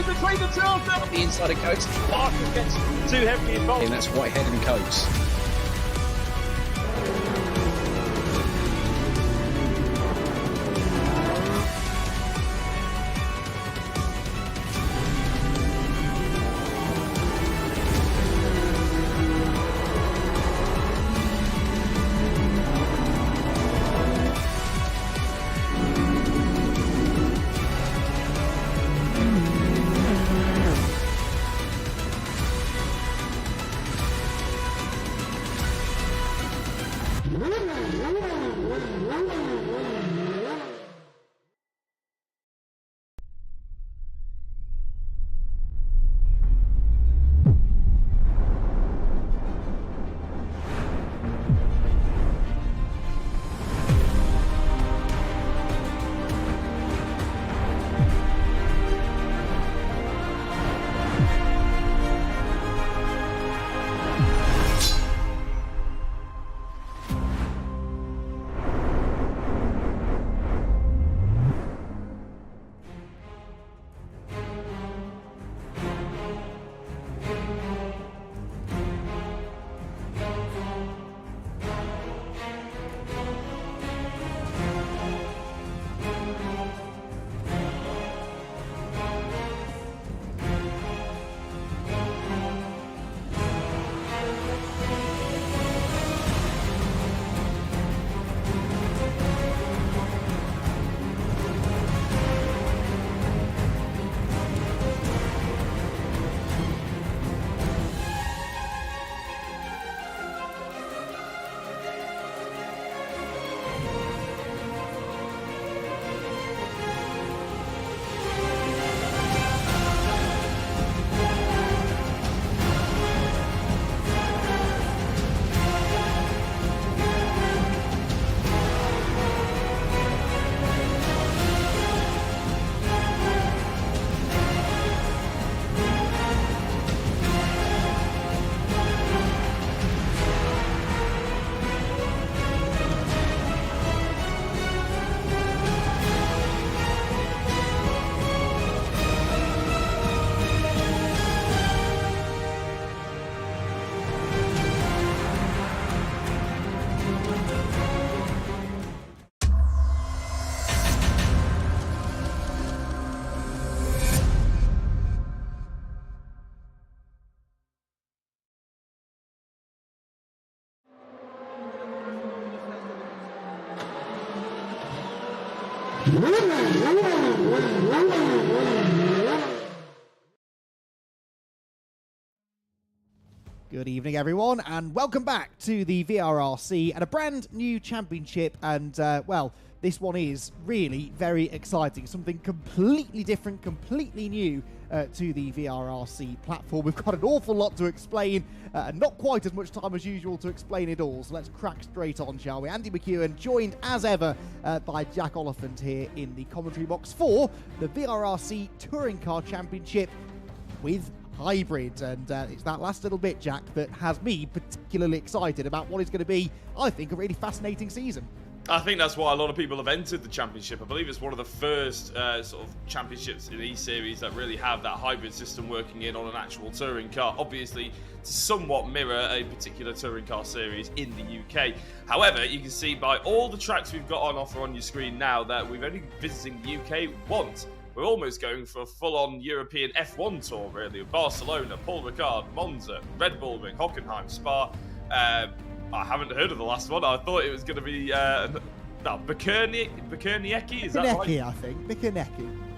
in between the two of them. The inside of Coates. Parker gets too heavily involved. And that's Whitehead and Coates. Good evening, everyone, and welcome back to the VRRC and a brand new championship. And, well, this one is really very exciting. Something completely different, completely new to the VRRC platform. We've got an awful lot to explain, not quite as much time as usual to explain it all. So let's crack straight on, shall we? Andy McEwan, joined as ever by Jack Oliphant here in the commentary box for the VRRC Touring Car Championship with hybrid. And it's that last little bit, Jack, that has me particularly excited about what is going to be, I think, a really fascinating season. I think that's why a lot of people have entered the championship. I believe it's one of the first sort of championships in E-Series that really have that hybrid system working in on an actual touring car. Obviously, to somewhat mirror a particular touring car series in the UK. However, you can see by all the tracks we've got on offer on your screen now that we've only been visiting the UK once. We're almost going for a full-on European F1 tour, really. Barcelona, Paul Ricard, Monza, Red Bull Ring, Hockenheim, Spa. I haven't heard of the last one. I thought it was going to be Bikerniecki, is that right? Bikerniecki, I think.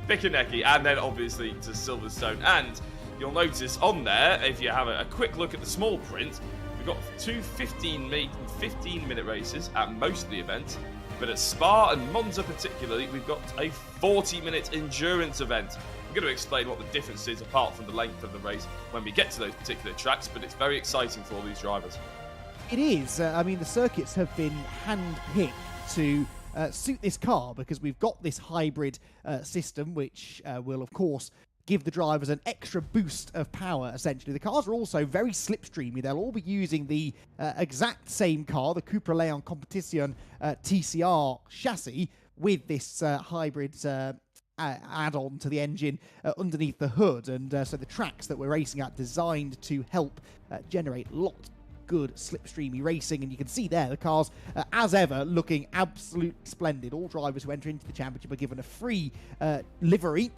Bikerniecki, and then obviously to Silverstone. And you'll notice on there, if you have a quick look at the small print, we've got two 15-minute races at most of the events. But at Spa and Monza particularly, we've got a 40-minute endurance event. I'm going to explain what the difference is apart from the length of the race when we get to those particular tracks, but it's very exciting for all these drivers. It is. I mean, the circuits have been hand-picked to suit this car because we've got this hybrid system, which will, of course, give the drivers an extra boost of power, essentially. The cars are also very slipstreamy. They'll all be using the exact same car, the Cupra Leon Competition TCR chassis, with this hybrid add-on to the engine underneath the hood, and so the tracks that we're racing at designed to help generate lots good slipstreamy racing. And you can see there the cars, as ever, looking absolutely splendid. All drivers who enter into the championship are given a free livery,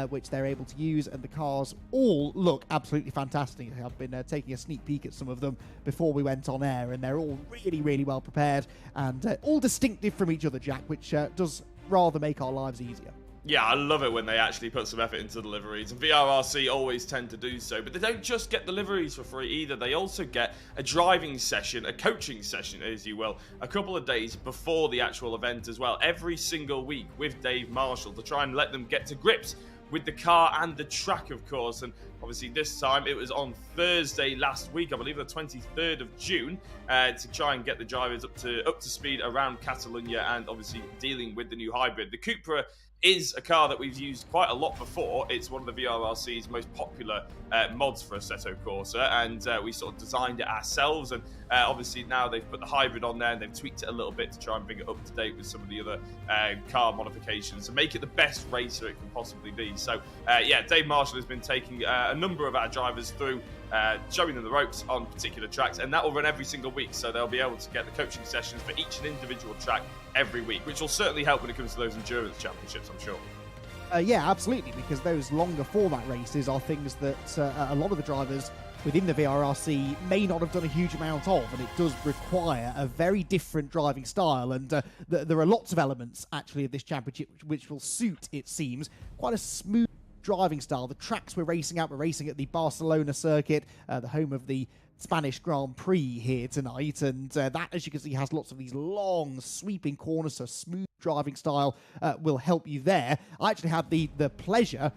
which they're able to use, and the cars all look absolutely fantastic. I've been taking a sneak peek at some of them before we went on air, and they're all really, really well prepared and all distinctive from each other, Jack, which does rather make our lives easier. Yeah, I love it when they actually put some effort into the liveries, and VRRC always tend to do so. But they don't just get the liveries for free either. They also get a driving session, a coaching session, as you will, a couple of days before the actual event as well, every single week with Dave Marshall, to try and let them get to grips with the car and the track, of course. And obviously this time it was on Thursday last week, I believe the 23rd of June, to try and get the drivers up to speed around Catalonia, and obviously dealing with the new hybrid. The Cupra is a car that we've used quite a lot before. It's one of the VRRC's most popular mods for Assetto Corsa, and we sort of designed it ourselves. And obviously now they've put the hybrid on there, and they've tweaked it a little bit to try and bring it up to date with some of the other car modifications and make it the best racer it can possibly be. So yeah, Dave Marshall has been taking a number of our drivers through, showing them the ropes on particular tracks, and that will run every single week, so they'll be able to get the coaching sessions for each and individual track every week, which will certainly help when it comes to those endurance championships, I'm sure. Yeah, absolutely, because those longer format races are things that a lot of the drivers within the VRRC may not have done a huge amount of, and it does require a very different driving style. And there are lots of elements, actually, of this championship which will suit, it seems, quite a smooth driving style. The tracks we're racing at the Barcelona circuit, the home of the Spanish Grand Prix here tonight, and that, as you can see, has lots of these long sweeping corners, so smooth driving style will help you there. I actually had the pleasure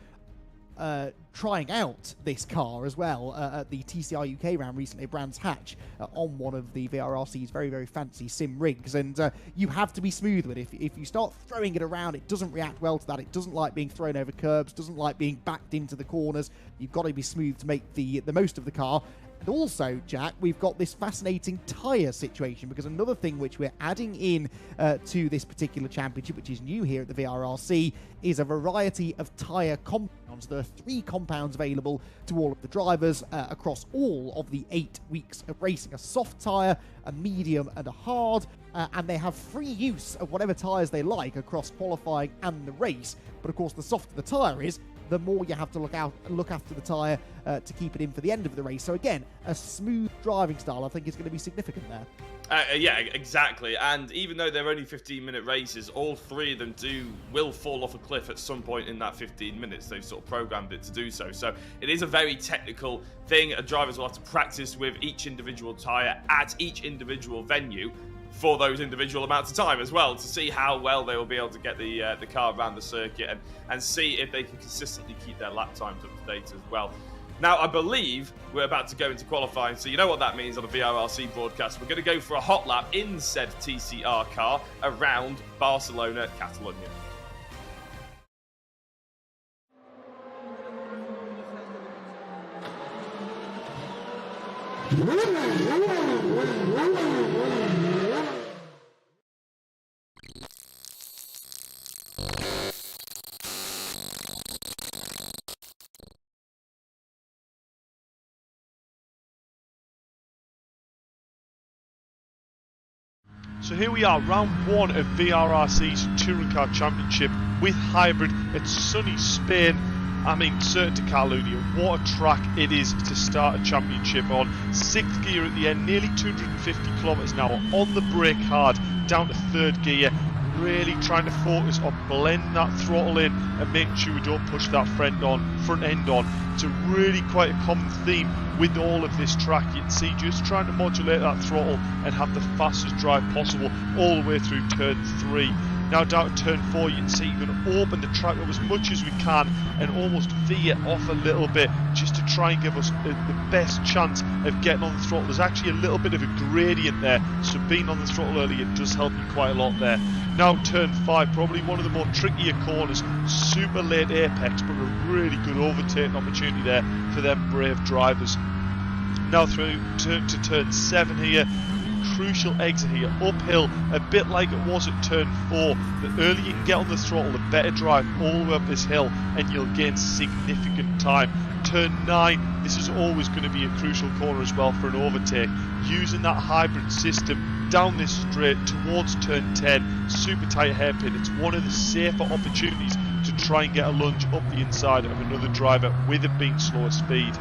trying out this car as well at the TCR UK round recently at Brands Hatch on one of the VRRC's very, very fancy sim rigs, and you have to be smooth with it. If you start throwing it around, it doesn't react well to that. It doesn't like being thrown over curbs, doesn't like being backed into the corners. You've got to be smooth to make the most of the car. And also, Jack, we've got this fascinating tyre situation, because another thing which we're adding in to this particular championship, which is new here at the VRRC, is a variety of tyre compounds. There are 3 compounds available to all of the drivers across all of the 8 weeks of racing: a soft tyre, a medium, and a hard. And they have free use of whatever tyres they like across qualifying and the race. But of course, the softer the tyre is, the more you have to look after the tyre to keep it in for the end of the race. So again, a smooth driving style, I think, is going to be significant there. Yeah, exactly. And even though they're only 15-minute races, all 3 of them will fall off a cliff at some point in that 15 minutes. They've sort of programmed it to do so. So it is a very technical thing. Drivers will have to practice with each individual tyre at each individual venue for those individual amounts of time as well, to see how well they will be able to get the car around the circuit, and see if they can consistently keep their lap times up to date as well. Now, I believe we're about to go into qualifying, so you know what that means on a VRRC broadcast. We're going to go for a hot lap in said TCR car around Barcelona, Catalonia. So here we are, round 1 of VRRC's Touring Car Championship with hybrid at sunny Spain. I mean, certain to Catalonia, what a track it is to start a championship on. 6th gear at the end, nearly 250 kilometers an hour, on the brake hard, down to 3rd gear. Really trying to focus on blending that throttle in and making sure we don't push that front end on. It's a really quite a common theme with all of this track. You can see just trying to modulate that throttle and have the fastest drive possible all the way through turn 3. Now down to turn 4, you can see you're going to open the track up as much as we can and almost veer off a little bit, just to try and give us the best chance of getting on the throttle. There's actually a little bit of a gradient there, so being on the throttle early, it does help you quite a lot there. Now turn 5, probably one of the more trickier corners, super late apex, but a really good overtaking opportunity there for them brave drivers. Now through to turn 7 here, crucial exit here, uphill, a bit like it was at turn 4. The earlier you can get on the throttle, the better drive all the way up this hill, and you'll gain significant time. Turn 9, this is always going to be a crucial corner as well for an overtake. Using that hybrid system down this straight towards turn 10, super tight hairpin. It's one of the safer opportunities to try and get a lunge up the inside of another driver with it being slower speed.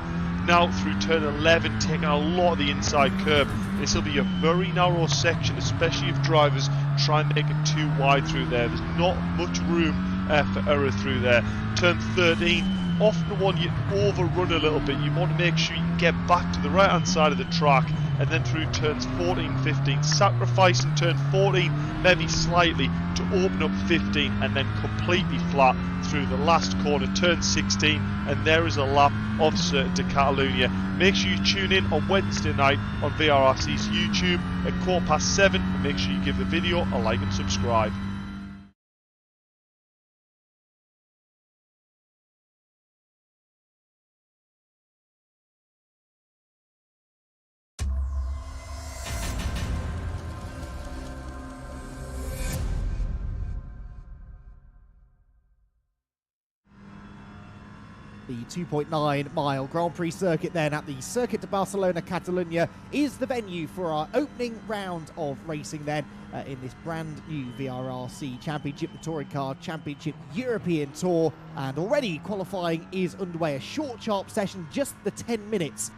Now through turn 11, taking a lot of the inside curb. This will be a very narrow section, especially if drivers try and make it too wide through there. There's not much room for error through there. Turn 13, often one you overrun a little bit. You want to make sure you can get back to the right hand side of the track, and then through turns 14, 15, sacrificing turn 14 maybe slightly to open up 15, and then completely flat through the last corner, turn 16, and there is a lap of Certainty Catalunya. Make sure you tune in on Wednesday night on VRRC's YouTube at 7:15, and make sure you give the video a like and subscribe. The 2.9 mile Grand Prix circuit then at the Circuit de Barcelona Catalunya is the venue for our opening round of racing then in this brand new VRRC Championship, the Touring Car Championship European Tour, and already qualifying is underway. A short, sharp session, just the 10 minutes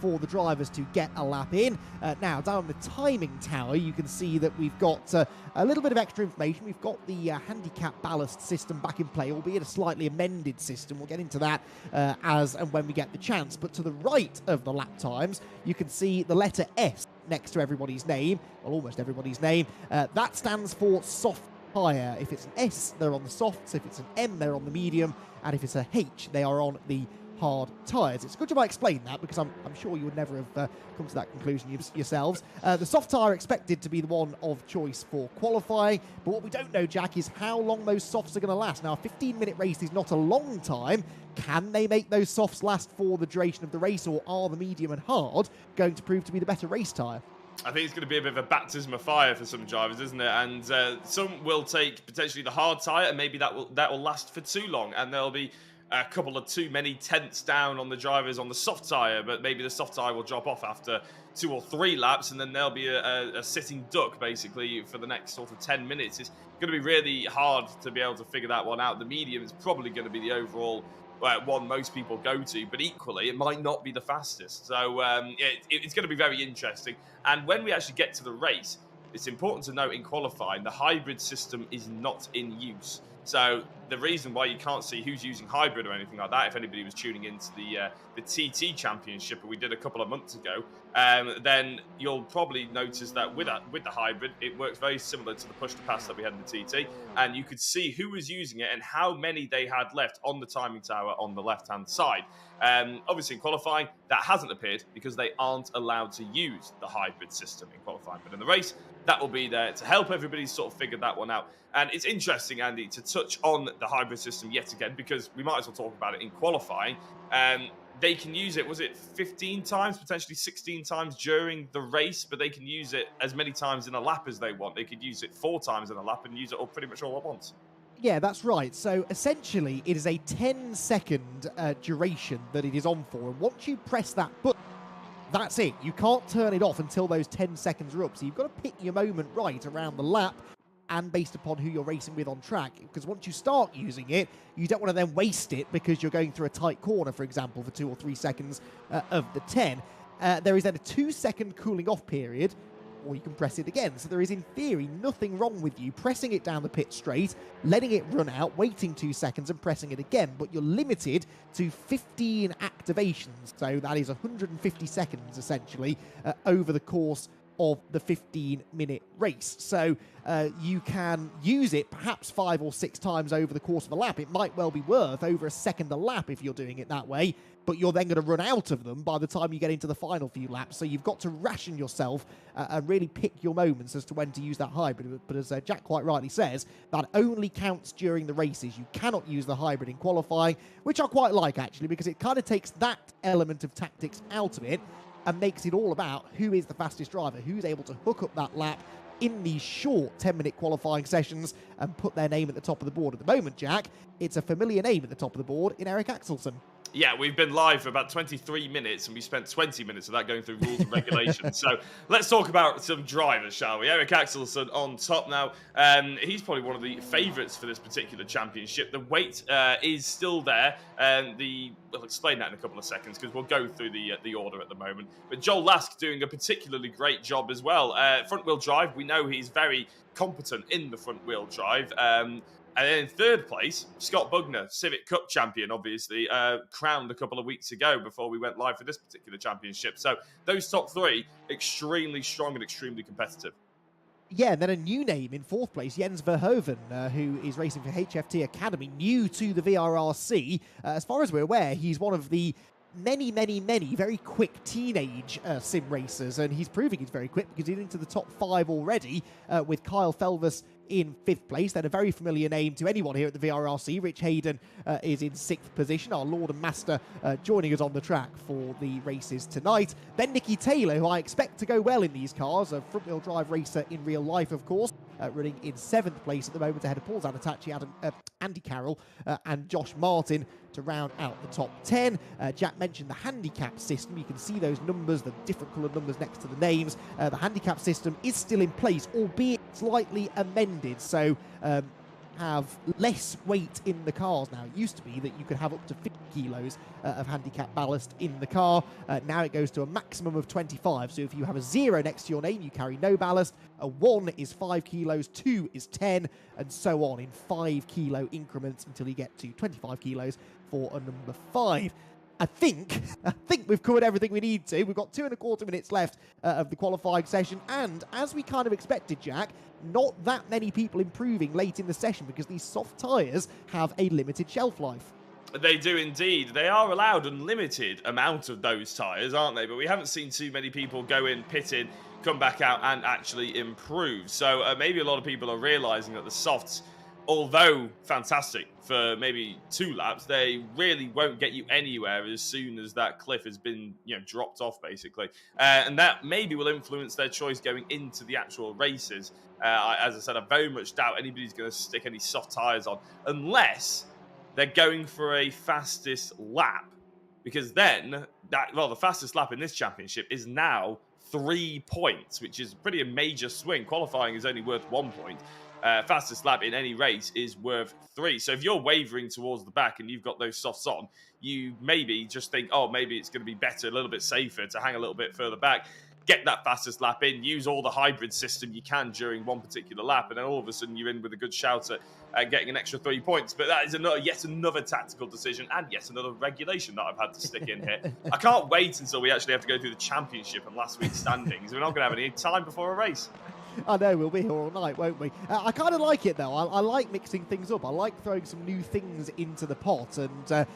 for the drivers to get a lap in. Now, down the timing tower, you can see that we've got a little bit of extra information. We've got the handicap ballast system back in play, albeit a slightly amended system. We'll get into that as and when we get the chance. But to the right of the lap times, you can see the letter S next to everybody's name, well, almost everybody's name. That stands for soft tyre. If it's an S, they're on the softs. If it's an M, they're on the medium. And if it's a H, they are on the hard tyres. It's good you might explain that, because I'm sure you would never have come to that conclusion yourselves. The soft tyre expected to be the one of choice for qualifying, but what we don't know, Jack, is how long those softs are going to last. Now, a 15-minute race is not a long time. Can they make those softs last for the duration of the race, or are the medium and hard going to prove to be the better race tyre? I think it's going to be a bit of a baptism of fire for some drivers, isn't it? And some will take potentially the hard tyre, and maybe that will last for too long, and there'll be a couple of too many tenths down on the drivers on the soft tyre, but maybe the soft tyre will drop off after 2 or 3 laps, and then there'll be a sitting duck, basically, for the next sort of 10 minutes. It's going to be really hard to be able to figure that one out. The medium is probably going to be the overall one most people go to, but equally, it might not be the fastest. So it's going to be very interesting. And when we actually get to the race, it's important to note in qualifying, the hybrid system is not in use. So the reason why you can't see who's using hybrid or anything like that, if anybody was tuning into the TT Championship that we did a couple of months ago, then you'll probably notice that with the hybrid, it works very similar to the push-to-pass that we had in the TT, and you could see who was using it and how many they had left on the timing tower on the left-hand side. Obviously, in qualifying, that hasn't appeared because they aren't allowed to use the hybrid system in qualifying. But in the race, that will be there to help everybody sort of figure that one out. And it's interesting, Andy, to touch on the hybrid system yet again, because we might as well talk about it in qualifying. They can use it, was it 15 times, potentially 16 times during the race, but they can use it as many times in a lap as they want. They could use it 4 times in a lap and use it all pretty much all at once. Yeah, that's right. So essentially, it is a 10-second duration that it is on for. And once you press that button, that's it. You can't turn it off until those 10 seconds are up. So you've got to pick your moment right around the lap and based upon who you're racing with on track. Because once you start using it, you don't want to then waste it because you're going through a tight corner, for example, for 2 or 3 seconds of the 10. There is then a 2-second cooling off period, or you can press it again. So there is, in theory, nothing wrong with you pressing it down the pit straight, letting it run out, waiting 2 seconds and pressing it again, but you're limited to 15 activations. So that is 150 seconds, essentially, over the course of the 15-minute race. So you can use it perhaps 5 or 6 times over the course of a lap. It might well be worth over a second a lap if you're doing it that way, but you're then going to run out of them by the time you get into the final few laps. So you've got to ration yourself and really pick your moments as to when to use that hybrid. But as Jack quite rightly says, that only counts during the races. You cannot use the hybrid in qualifying, which I quite like, actually, because it kind of takes that element of tactics out of it. and makes it all about who is the fastest driver, who's able to hook up that lap in these short 10-minute qualifying sessions and put their name at the top of the board. At the moment, Jack, it's a familiar name at the top of the board in Eric Axelsen. Yeah, we've been live for about 23 minutes, and we spent 20 minutes of that going through rules and regulations. So let's talk about some drivers, shall we? Eric Axelsen on top now. He's probably one of the favourites for this particular championship. The weight is still there. We'll explain that in a couple of seconds because we'll go through the order at the moment. But Joel Lask doing a particularly great job as well. Front-wheel drive, we know he's very competent in the front-wheel drive. And then in third place, Scott Bugner, Civic Cup champion, obviously, crowned a couple of weeks ago before we went live for this particular championship. So those top three, extremely strong and extremely competitive. Yeah, and then a new name in fourth place, Jens Verhoeven, who is racing for HFT Academy, new to the VRRC. As far as we're aware, he's one of the many very quick teenage sim racers, and he's proving he's very quick because he's into the top 5 already with Kyle Felvis in 5th place. Then a very familiar name to anyone here at the VRRC. Rich Hayden is in 6th position, our Lord and Master joining us on the track for the races tonight. Then Nicky Taylor, who I expect to go well in these cars, a front-wheel drive racer in real life, of course, running in 7th place at the moment ahead of Paul Zanatachi, Andy Carroll and Josh Martin to round out the top 10. Jack mentioned the handicap system. You can see those numbers, the different coloured numbers next to the names. The handicap system is still in place, albeit slightly amended, so have less weight in the cars now. It used to be that you could have up to 50 kilos of handicap ballast in the car. Now it goes to a maximum of 25. So if you have a 0 next to your name, you carry no ballast. A 1 is 5 kilos, 2 is 10, and so on in 5 kilo increments until you get to 25 kilos for a number 5. I think we've covered everything we need to. We've got 2.25 minutes left of the qualifying session, and as we kind of expected, Jack, not that many people improving late in the session because these soft tyres have a limited shelf life. They do indeed. They are allowed unlimited amount of those tyres, aren't they? But we haven't seen too many people go in, pit in, come back out and actually improve. So maybe a lot of people are realising that the softs, although fantastic for maybe 2 laps, they really won't get you anywhere as soon as that cliff has been, dropped off, basically. And that maybe will influence their choice going into the actual races. As I said, I very much doubt anybody's going to stick any soft tyres on unless they're going for a fastest lap. Because then, the fastest lap in this championship is now 3 points, which is pretty a major swing. Qualifying is only worth 1 point. Fastest lap in any race is worth 3. So if you're wavering towards the back and you've got those softs on, you maybe just think, oh, maybe it's going to be better, a little bit safer to hang a little bit further back, get that fastest lap in, use all the hybrid system you can during one particular lap, and then all of a sudden you're in with a good shout at getting an extra 3 points. But that is yet another tactical decision and yet another regulation that I've had to stick in here. I can't wait until we actually have to go through the championship and last week's standings. We're not going to have any time before a race. I know, we'll be here all night, won't we? I kind of like it, though. I like mixing things up. I like throwing some new things into the pot and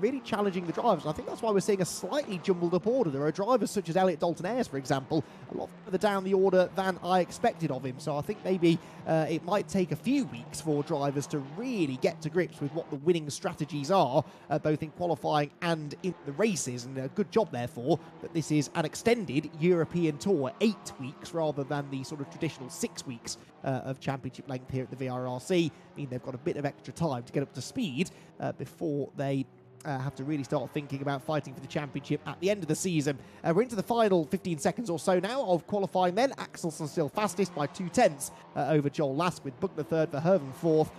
really challenging the drivers. And I think that's why we're seeing a slightly jumbled up order. There are drivers such as Elliot Dalton-Ayres, for example, a lot further down the order than I expected of him. So I think maybe it might take a few weeks for drivers to really get to grips with what the winning strategies are, both in qualifying and in the races. And a good job, therefore, that this is an extended European Tour, 8 weeks rather than the sort of traditional 6 weeks of championship length here at the VRRC. I mean, they've got a bit of extra time to get up to speed before they have to really start thinking about fighting for the championship at the end of the season. We're into the final 15 seconds or so now of qualifying then. Axelsen still fastest by 2/10 over Joel Lask, with Bugner 3rd, Verhoeven 4th,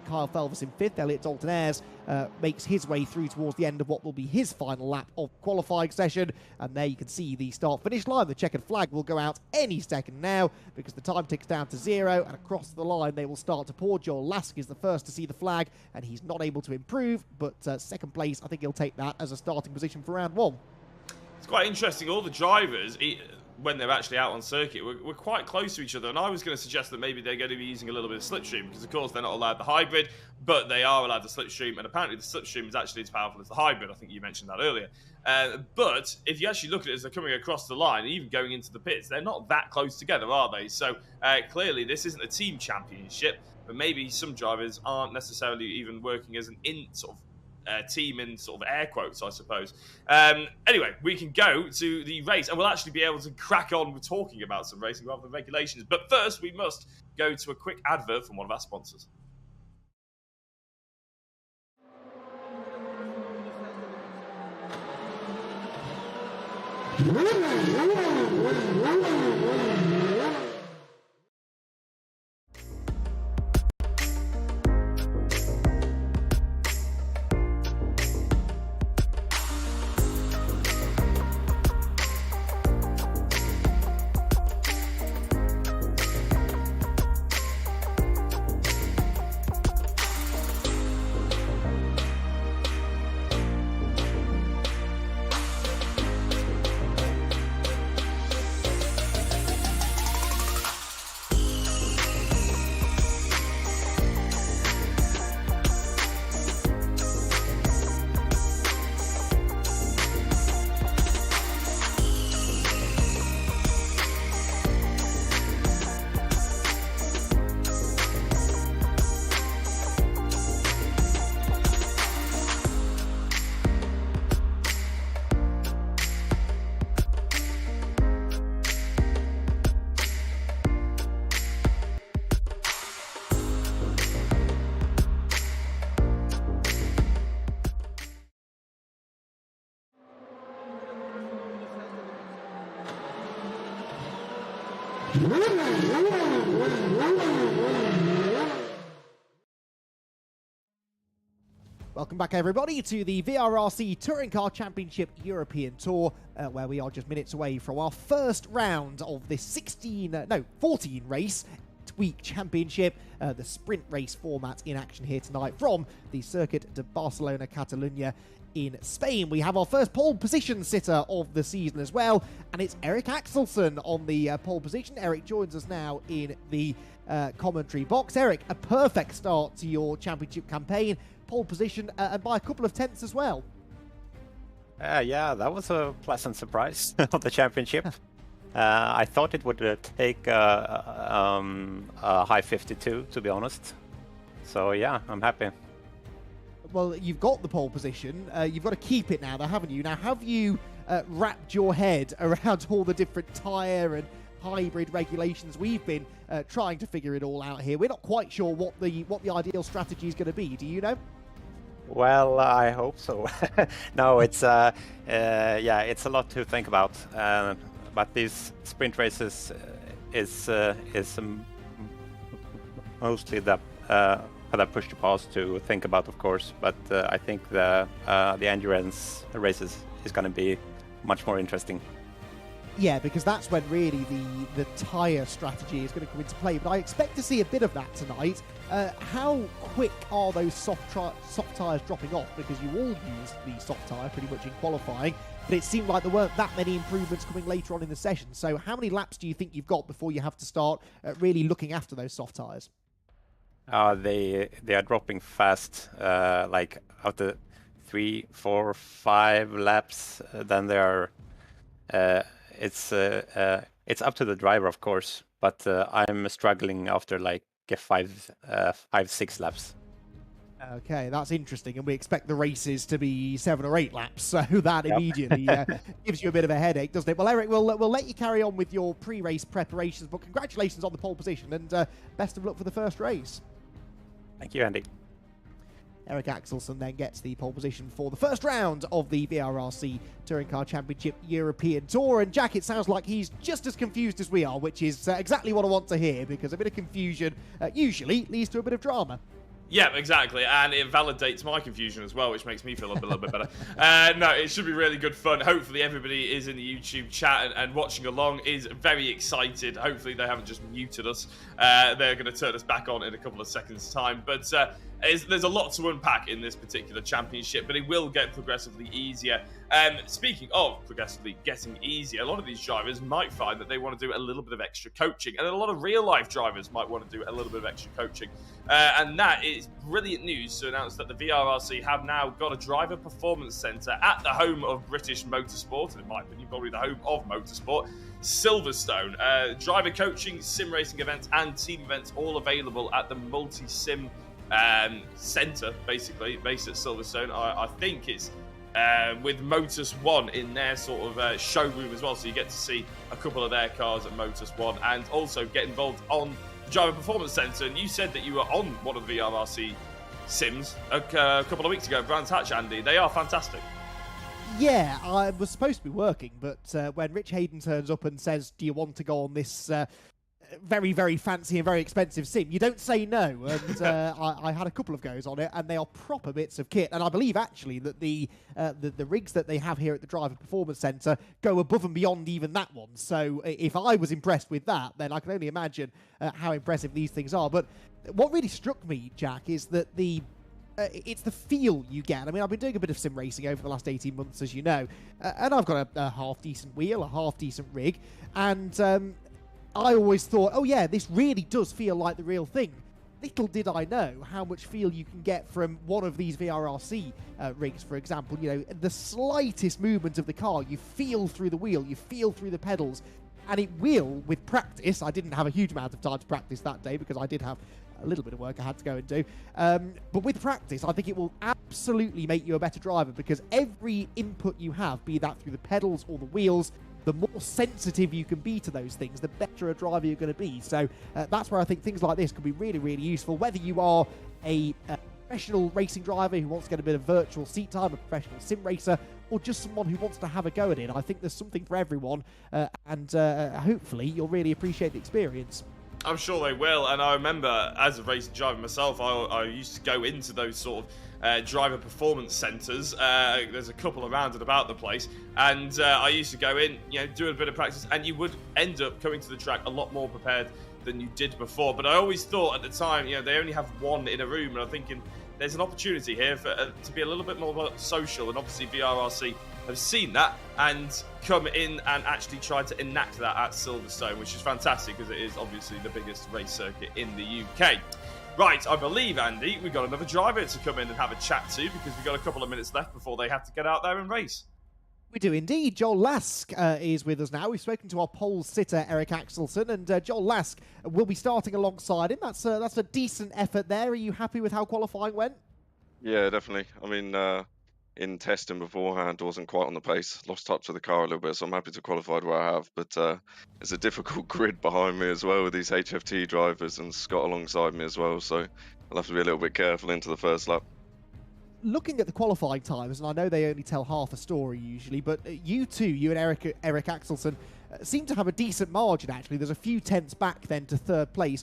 Kyle Felvis in 5th. Elliot Dalton-Ayres makes his way through towards the end of what will be his final lap of qualifying session. And there you can see the start-finish line. The checkered flag will go out any second now because the time ticks down to 0, and across the line they will start to pour. Joel Lask is the first to see the flag, and he's not able to improve, but 2nd place, I think he'll take that as a starting position for round 1. It's quite interesting. All the drivers, when they're actually out on circuit, we're quite close to each other, and I was going to suggest that maybe they're going to be using a little bit of slipstream, because of course they're not allowed the hybrid, but they are allowed the slipstream, and apparently the slipstream is actually as powerful as the hybrid. I think you mentioned that earlier. But if you actually look at it as they're coming across the line, and even going into the pits, they're not that close together, are they? So clearly this isn't a team championship, but maybe some drivers aren't necessarily even working as an team in sort of air quotes, I suppose. Anyway, we can go to the race, and we'll actually be able to crack on with talking about some racing rather than regulations. But first, we must go to a quick advert from one of our sponsors. Welcome back, everybody, to the VRRC Touring Car Championship European Tour, where we are just minutes away from our first round of this 14 race week championship, the sprint race format in action here tonight from the Circuit de Barcelona, Catalunya in Spain. We have our first pole position sitter of the season as well, and it's Eric Axelsson on the pole position. Eric joins us now in the commentary box. Eric, a perfect start to your championship campaign, pole position, and by a couple of tenths as well. Yeah, that was a pleasant surprise of the championship. I thought it would take a high 52, to be honest. So yeah, I'm happy. Well, you've got the pole position. You've got to keep it now, though, haven't you? Now, have you wrapped your head around all the different tyre and hybrid regulations? We've been trying to figure it all out here. We're not quite sure what the ideal strategy is going to be. Do you know? Well, I hope so. No, it's yeah, it's a lot to think about. But these sprint races is mostly the push to pass to think about, of course. But I think the endurance races is going to be much more interesting. Yeah, because that's when really the tyre strategy is going to come into play. But I expect to see a bit of that tonight. How quick are those soft tyres dropping off? Because you all used the soft tyre pretty much in qualifying, but it seemed like there weren't that many improvements coming later on in the session. So how many laps do you think you've got before you have to start really looking after those soft tyres? They are dropping fast, like after 3, 4, 5 laps. Then they are. It's up to the driver, of course, but I'm struggling after like 5, 6 laps. Okay, that's interesting, and we expect the races to be 7 or 8 laps, so that immediately gives you a bit of a headache, doesn't it? Well, Eric, we'll let you carry on with your pre-race preparations, but congratulations on the pole position, and best of luck for the first race. Thank you, Andy. Eric Axelsson then gets the pole position for the first round of the VRRC Touring Car Championship European Tour. And Jack, it sounds like he's just as confused as we are, which is exactly what I want to hear, because a bit of confusion usually leads to a bit of drama. Yeah, exactly, and it validates my confusion as well, which makes me feel a little bit better. No, it should be really good fun. Hopefully everybody is in the YouTube chat and watching along is very excited. Hopefully they haven't just muted us. They're going to turn us back on in a couple of seconds' time. But there's a lot to unpack in this particular championship, but it will get progressively easier. Speaking of progressively getting easier, a lot of these drivers might find that they want to do a little bit of extra coaching, and a lot of real-life drivers might want to do a little bit of extra coaching. And that is brilliant news to announce that the VRRC have now got a driver performance centre at the home of British motorsport, and in my opinion, probably the home of motorsport, Silverstone. Driver coaching, sim racing events, and team events all available at the multi-sim centre, basically, based at Silverstone. I think it's with Motus One in their sort of showroom as well, so you get to see a couple of their cars at Motus One, and also get involved on the Driver Performance Centre. And you said that you were on one of the VRRC sims a couple of weeks ago, Brands Hatch, Andy. They are fantastic. Yeah, I was supposed to be working, but when Rich Hayden turns up and says, do you want to go on this very, very fancy and very expensive sim, you don't say no. And I had a couple of goes on it, and they are proper bits of kit. And I believe, actually, that the rigs that they have here at the Driver Performance Centre go above and beyond even that one. So if I was impressed with that, then I can only imagine how impressive these things are. But what really struck me, Jack, is that it's the feel you get. I mean, I've been doing a bit of sim racing over the last 18 months, as you know, and I've got a half-decent wheel, a half-decent rig, and I always thought, oh yeah, this really does feel like the real thing. Little did I know how much feel you can get from one of these VRRC rigs, for example. You know, the slightest movement of the car, you feel through the wheel, you feel through the pedals, and it will, with practice. I didn't have a huge amount of time to practice that day because I did have a little bit of work I had to go and do. But with practice, I think it will absolutely make you a better driver, because every input you have, be that through the pedals or the wheels, the more sensitive you can be to those things, the better a driver you're going to be. So that's where I think things like this could be really, really useful, whether you are a professional racing driver who wants to get a bit of virtual seat time, a professional sim racer, or just someone who wants to have a go at it. I think there's something for everyone, and hopefully you'll really appreciate the experience. I'm sure they will, and I remember as a racing driver myself, I used to go into those sort of driver performance centres. There's a couple around and about the place, and I used to go in, you know, do a bit of practice, and you would end up coming to the track a lot more prepared than you did before. But I always thought at the time, you know, they only have one in a room, and I'm thinking there's an opportunity here for to be a little bit more social, and obviously VRRC have seen that and come in and actually tried to enact that at Silverstone, which is fantastic because it is obviously the biggest race circuit in the UK. Right, I believe, Andy, we've got another driver to come in and have a chat to, because we've got a couple of minutes left before they have to get out there and race. We do indeed. Joel Lask is with us now. We've spoken to our pole sitter, Eric Axelson, and Joel Lask will be starting alongside him. That's a decent effort there. Are you happy with how qualifying went? Yeah, definitely. I mean, in testing beforehand, wasn't quite on the pace. Lost touch with the car a little bit, so I'm happy to qualify where I have. But it's a difficult grid behind me as well with these HFT drivers and Scott alongside me as well. So I'll have to be a little bit careful into the first lap. Looking at the qualifying times, and I know they only tell half a story usually, but you and Eric Axelson seem to have a decent margin, actually. There's a few tenths back then to third place.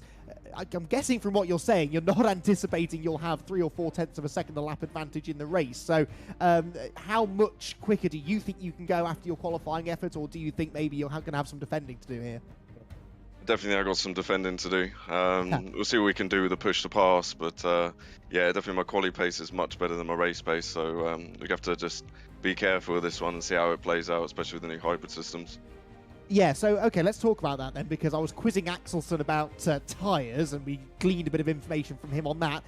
I'm guessing from what you're saying, you're not anticipating you'll have 3 or 4 tenths of a second a lap advantage in the race. So how much quicker do you think you can go after your qualifying effort, or do you think maybe you're going to have some defending to do here? Definitely, I've got some defending to do. We'll see what we can do with the push to pass, but yeah, definitely my quali pace is much better than my race pace, so we have to just be careful with this one and see how it plays out, especially with the new hybrid systems. Yeah, so, okay, let's talk about that then, because I was quizzing Axelson about tyres, and we gleaned a bit of information from him on that.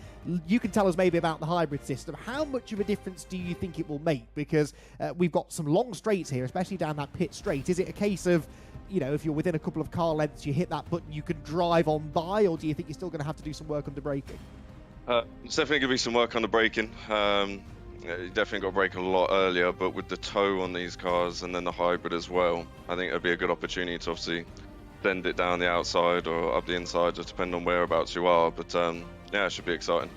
You can tell us maybe about the hybrid system. How much of a difference do you think it will make? Because we've got some long straights here, especially down that pit straight. Is it a case of, you know, if you're within a couple of car lengths, you hit that button, you can drive on by, or do you think you're still going to have to do some work under braking? It's definitely going to be some work on the braking. You definitely got to brake a lot earlier, but with the tow on these cars and then the hybrid as well, I think it'd be a good opportunity to obviously bend it down the outside or up the inside, just depending on whereabouts you are. But yeah, it should be exciting.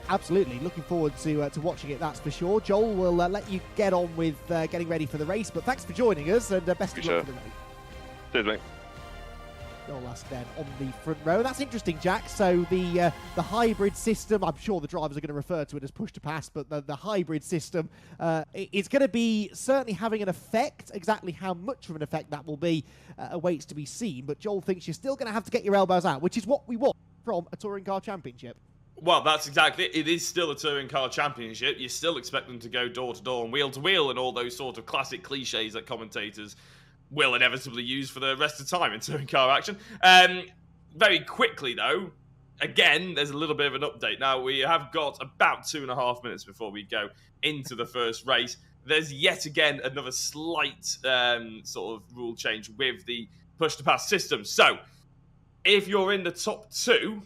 Absolutely. Looking forward to watching it, that's for sure. Joel will let you get on with getting ready for the race, but thanks for joining us, and best of luck for the race. Cheers, mate. Joel Lask then on the front row. That's interesting, Jack. So the hybrid system, I'm sure the drivers are going to refer to it as push to pass, but the hybrid system is going to be certainly having an effect. Exactly how much of an effect that will be awaits to be seen, but Joel thinks you're still going to have to get your elbows out, which is what we want from a touring car championship. Well, that's exactly it. It is still a touring car championship. You still expect them to go door to door and wheel to wheel and all those sort of classic cliches that commentators will inevitably use for the rest of the time in touring car action. Very quickly, though, again, there's a little bit of an update. Now, we have got about 2.5 minutes before we go into the first race. There's yet again another slight sort of rule change with the push-to-pass system. So, if you're in the top 2,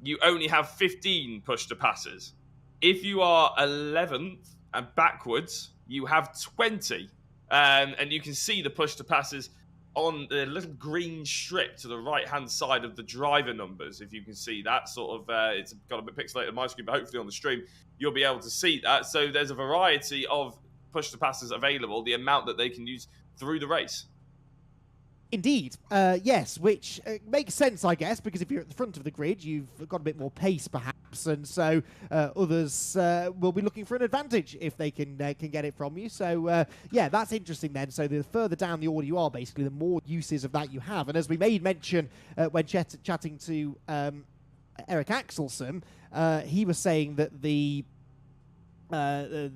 you only have 15 push-to-passes. If you are 11th and backwards, you have 20. And you can see the push-to-passes on the little green strip to the right-hand side of the driver numbers, if you can see that. Sort of, it's got a bit pixelated on my screen, but hopefully on the stream, you'll be able to see that. So there's a variety of push-to-passes available, the amount that they can use through the race. Indeed, yes, which makes sense, I guess, because if you're at the front of the grid, you've got a bit more pace, perhaps, and so others will be looking for an advantage if they can get it from you. So, yeah, that's interesting then. So the further down the order you are, basically, the more uses of that you have. And as we made mention when chatting to Eric Axelson, he was saying that the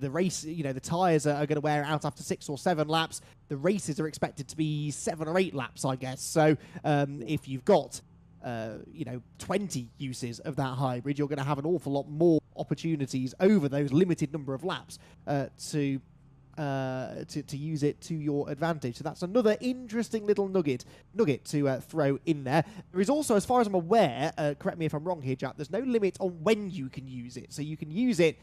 race, the tyres are going to wear out after 6 or 7 laps. The races are expected to be 7 or 8 laps, I guess. So if you've got, 20 uses of that hybrid, you're going to have an awful lot more opportunities over those limited number of laps to use it to your advantage. So that's another interesting little nugget to throw in there. There is also, as far as I'm aware, correct me if I'm wrong here, Jack, there's no limit on when you can use it. So you can use it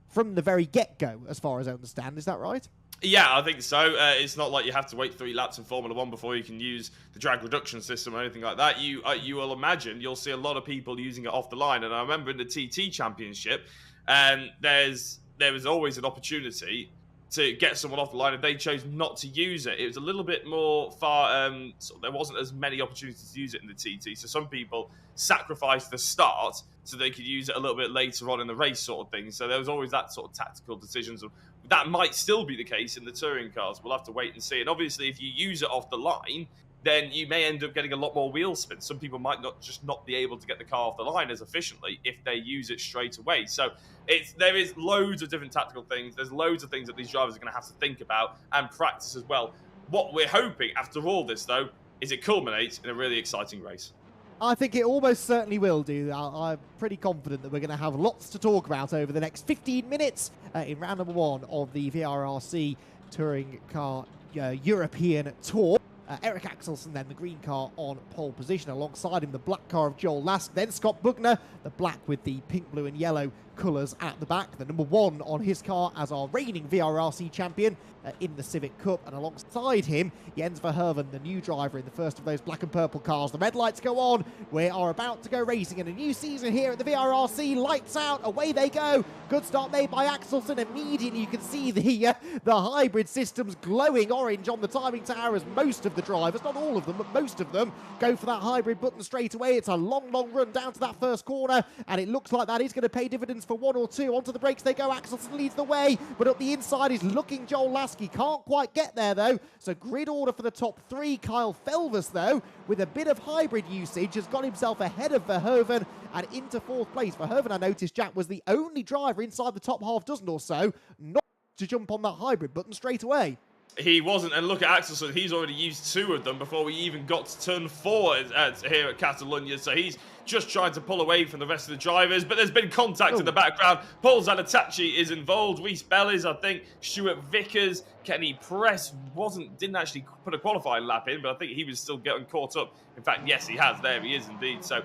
from the very get-go, as far as I understand. Is that right? Yeah, I think so. It's not like you have to wait 3 laps in Formula 1 before you can use the drag reduction system or anything like that. You will imagine you'll see a lot of people using it off the line. And I remember in the TT Championship, there was always an opportunity to get someone off the line if they chose not to use it. It was a little bit more there wasn't as many opportunities to use it in the TT. So some people sacrificed the start so they could use it a little bit later on in the race sort of thing. So there was always that sort of tactical decisions. That might still be the case in the touring cars. We'll have to wait and see. And obviously, if you use it off the line, then you may end up getting a lot more wheel spin. Some people might not be able to get the car off the line as efficiently if they use it straight away. So there is loads of different tactical things. There's loads of things that these drivers are going to have to think about and practice as well. What we're hoping after all this, though, is it culminates in a really exciting race. I think it almost certainly will do. I'm pretty confident that we're going to have lots to talk about over the next 15 minutes in round number 1 of the VRRC Touring Car European Tour. Eric Axelson then, the green car on pole position. Alongside him, the black car of Joel Lask. Then Scott Bugner, the black with the pink, blue and yellow colours at the back. The number 1 on his car as our reigning VRRC champion in the Civic Cup. And alongside him, Jens Verhoeven, the new driver in the first of those black and purple cars. The red lights go on. We are about to go racing in a new season here at the VRRC. Lights out, away they go. Good start made by Axelson. Immediately you can see the hybrid systems glowing orange on the timing tower as most of the drivers, not all of them, but most of them, go for that hybrid button straight away. It's a long, long run down to that first corner, and it looks like that is going to pay dividends for 1 or 2. Onto the brakes they go. Axelson leads the way, but up the inside is looking Joel Lasky. Can't quite get there, though. So grid order for the top 3. Kyle Felvers, though, with a bit of hybrid usage, has got himself ahead of Verhoeven and into 4th place. Verhoeven, I noticed, Jack, was the only driver inside the top half dozen or so not to jump on that hybrid button straight away. He wasn't, and look at Axelson, he's already used 2 of them before we even got to turn 4 here at Catalonia, so he's just trying to pull away from the rest of the drivers, but there's been contact in the background. Paul Zanatachi is involved, Reese Bellis, I think, Stuart Vickers, Kenny Press didn't actually put a qualifying lap in, but I think he was still getting caught up. In fact, yes, he has, there he is indeed. So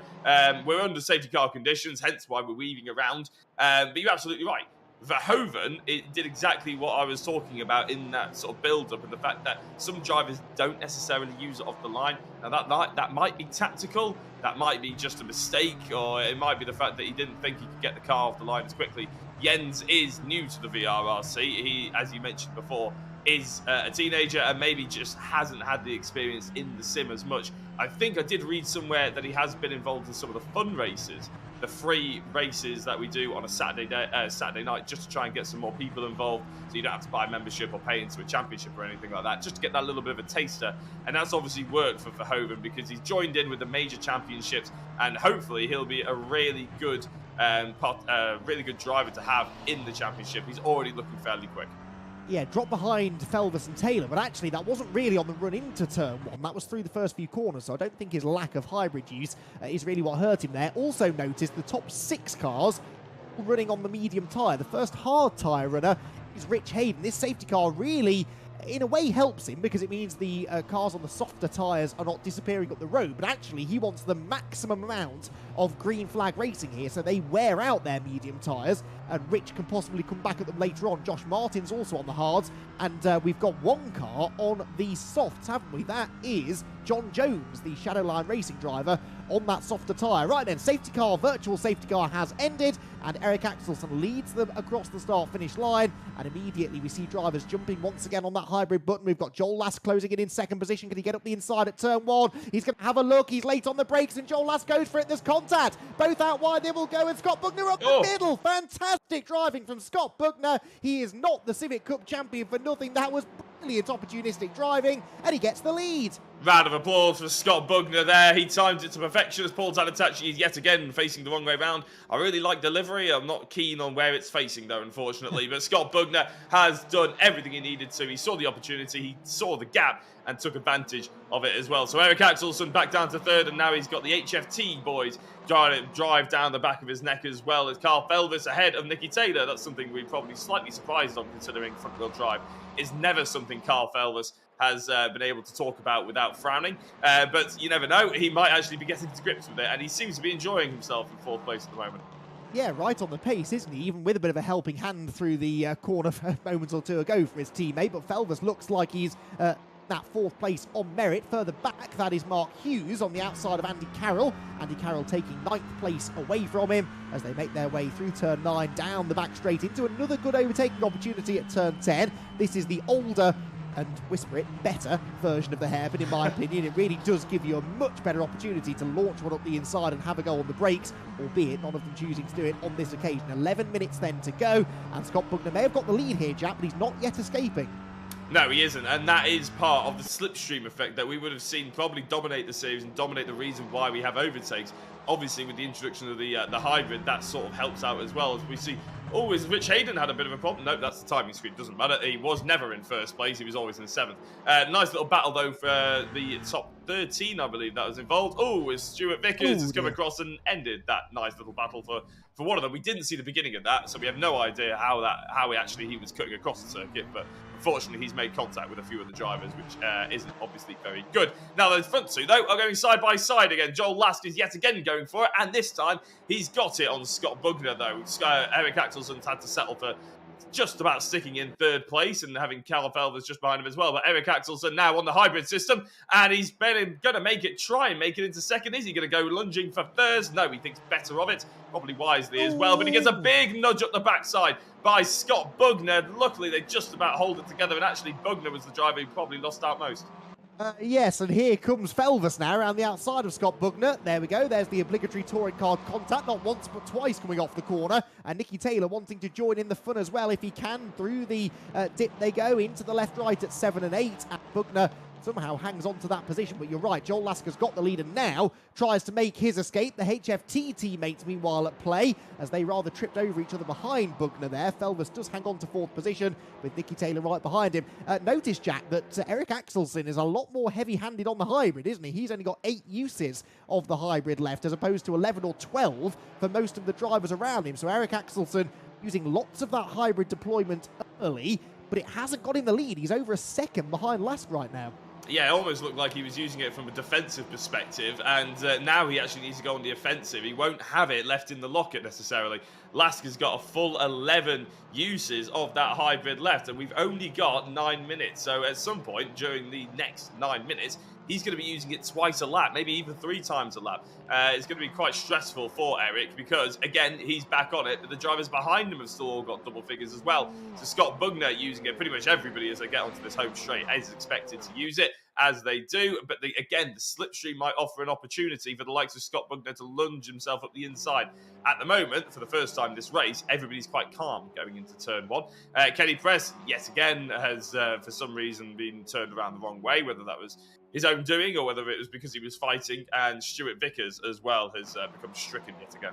we're under safety car conditions, hence why we're weaving around, but you're absolutely right. Verhoeven, it did exactly what I was talking about in that sort of build-up, and the fact that some drivers don't necessarily use it off the line. Now that might be tactical, that might be just a mistake, or it might be the fact that he didn't think he could get the car off the line as quickly. Jens is new to the VRRC. He, as you mentioned before, is a teenager and maybe just hasn't had the experience in the sim as much. I think I did read somewhere that he has been involved in some of the fun races, the free races that we do on a Saturday night, just to try and get some more people involved, so you don't have to buy a membership or pay into a championship or anything like that, just to get that little bit of a taster. And that's obviously worked for Verhoeven because he's joined in with the major championships, and hopefully he'll be a really good driver to have in the championship. He's already looking fairly quick. Yeah, dropped behind Felvers and Taylor, but actually that wasn't really on the run into turn 1. That was through the first few corners, so I don't think his lack of hybrid use is really what hurt him there. Also noticed the top 6 cars running on the medium tyre. The first hard tyre runner is Rich Hayden. This safety car really in a way helps him because it means the cars on the softer tyres are not disappearing up the road, but actually he wants the maximum amount of green flag racing here, so they wear out their medium tyres, and Rich can possibly come back at them later on. Josh Martin's also on the hards, and we've got one car on the softs, haven't we? That is John Jones, the Shadowline Racing driver, on that softer tyre. Right then, safety car, virtual safety car has ended, and Eric Axelsson leads them across the start-finish line, and immediately we see drivers jumping once again on that hybrid button. We've got Joel Last closing in second position. Can he get up the inside at turn 1? He's going to have a look. He's late on the brakes, and Joel Last goes for it. There's contact. Both out wide, they will go, and Scott Bugner up the middle. Fantastic driving from Scott Bugner. He is not the Civic Cup champion for nothing. That was brilliant opportunistic driving, and he gets the lead. Round of applause for Scott Bugner there. He timed it to perfection as Paul Tanatachi is yet again facing the wrong way round. I really like delivery. I'm not keen on where it's facing though, unfortunately. But Scott Bugner has done everything he needed to. He saw the opportunity, he saw the gap, and took advantage of it as well. So Eric Axelsson back down to third, and now he's got the HFT boys trying to drive down the back of his neck as well as Carl Felvis ahead of Nicky Taylor. That's something we're probably slightly surprised on, considering front-wheel drive is never something Carl Felvis has been able to talk about without frowning. But you never know, he might actually be getting to grips with it, and he seems to be enjoying himself in fourth place at the moment. Yeah, right on the pace, isn't he? Even with a bit of a helping hand through the corner a moment or two ago for his teammate. But Felvis looks like he's that fourth place on merit. Further back, that is Mark Hughes on the outside of Andy Carroll. Andy Carroll taking 9th place away from him as they make their way through turn 9, down the back straight into another good overtaking opportunity at turn 10. This is the older and, whisper it, better version of the hairpin, in my opinion. It really does give you a much better opportunity to launch one up the inside and have a go on the brakes, albeit none of them choosing to do it on this occasion. 11 minutes then to go, and Scott Bugner may have got the lead here, Jack, but he's not yet escaping. No, he isn't, and that is part of the slipstream effect that we would have seen probably dominate the series and dominate the reason why we have overtakes. Obviously, with the introduction of the hybrid, that sort of helps out as well. As we see, is Rich Hayden had a bit of a problem? No, that's the timing screen. Doesn't matter. He was never in first place. He was always in 7th. Nice little battle, though, for the top 13, I believe, that was involved. As Stuart Vickers has come across and ended that nice little battle for one of them. We didn't see the beginning of that, so we have no idea how he was cutting across the circuit, but unfortunately, he's made contact with a few of the drivers, which isn't obviously very good. Now, those front two, though, are going side by side again. Joel Last is yet again going for it, and this time he's got it on Scott Bugner, though. Eric Axelson's had to settle for just about sticking in 3rd place and having Carl Felvis just behind him as well. But Eric Axelsson now on the hybrid system, and he's going to try and make it into 2nd. Is he going to go lunging for 3rd? No, he thinks better of it, probably wisely as well. But he gets a big nudge up the backside by Scott Bugner. Luckily, they just about hold it together, and actually Bugner was the driver who probably lost out most. Yes, and here comes Felvis now around the outside of Scott Bugner. There we go. There's the obligatory touring card contact, not once but twice coming off the corner. And Nicky Taylor wanting to join in the fun as well if he can. Through the dip they go, into the left-right at 7 and 8. And Bugner somehow hangs on to that position, but you're right, Joel Lasker's got the lead and now tries to make his escape. The HFT teammates meanwhile at play as they rather tripped over each other behind Bugner there. Felvis does hang on to 4th position with Nicky Taylor right behind him. Notice, Jack, that Eric Axelsson is a lot more heavy-handed on the hybrid, isn't he? He's only got 8 uses of the hybrid left as opposed to 11 or 12 for most of the drivers around him. So Eric Axelsson using lots of that hybrid deployment early, but it hasn't got him the lead. He's over a second behind Lask right now. Yeah, it almost looked like he was using it from a defensive perspective, and now he actually needs to go on the offensive. He won't have it left in the locket necessarily. Lask has got a full 11 uses of that hybrid left, and we've only got 9 minutes. So at some point during the next 9 minutes, he's going to be using it twice a lap, maybe even 3 times a lap. It's going to be quite stressful for Eric because, again, he's back on it, but the drivers behind him have still all got double figures as well. So Scott Bugner using it, pretty much everybody as they get onto this home straight is expected to use it, as they do. But again, the slipstream might offer an opportunity for the likes of Scott Bugner to lunge himself up the inside. At the moment, for the first time this race, everybody's quite calm going into turn 1. Kenny Press, yet again, has for some reason been turned around the wrong way, whether that was his own doing or whether it was because he was fighting, and Stuart Vickers as well has become stricken yet again.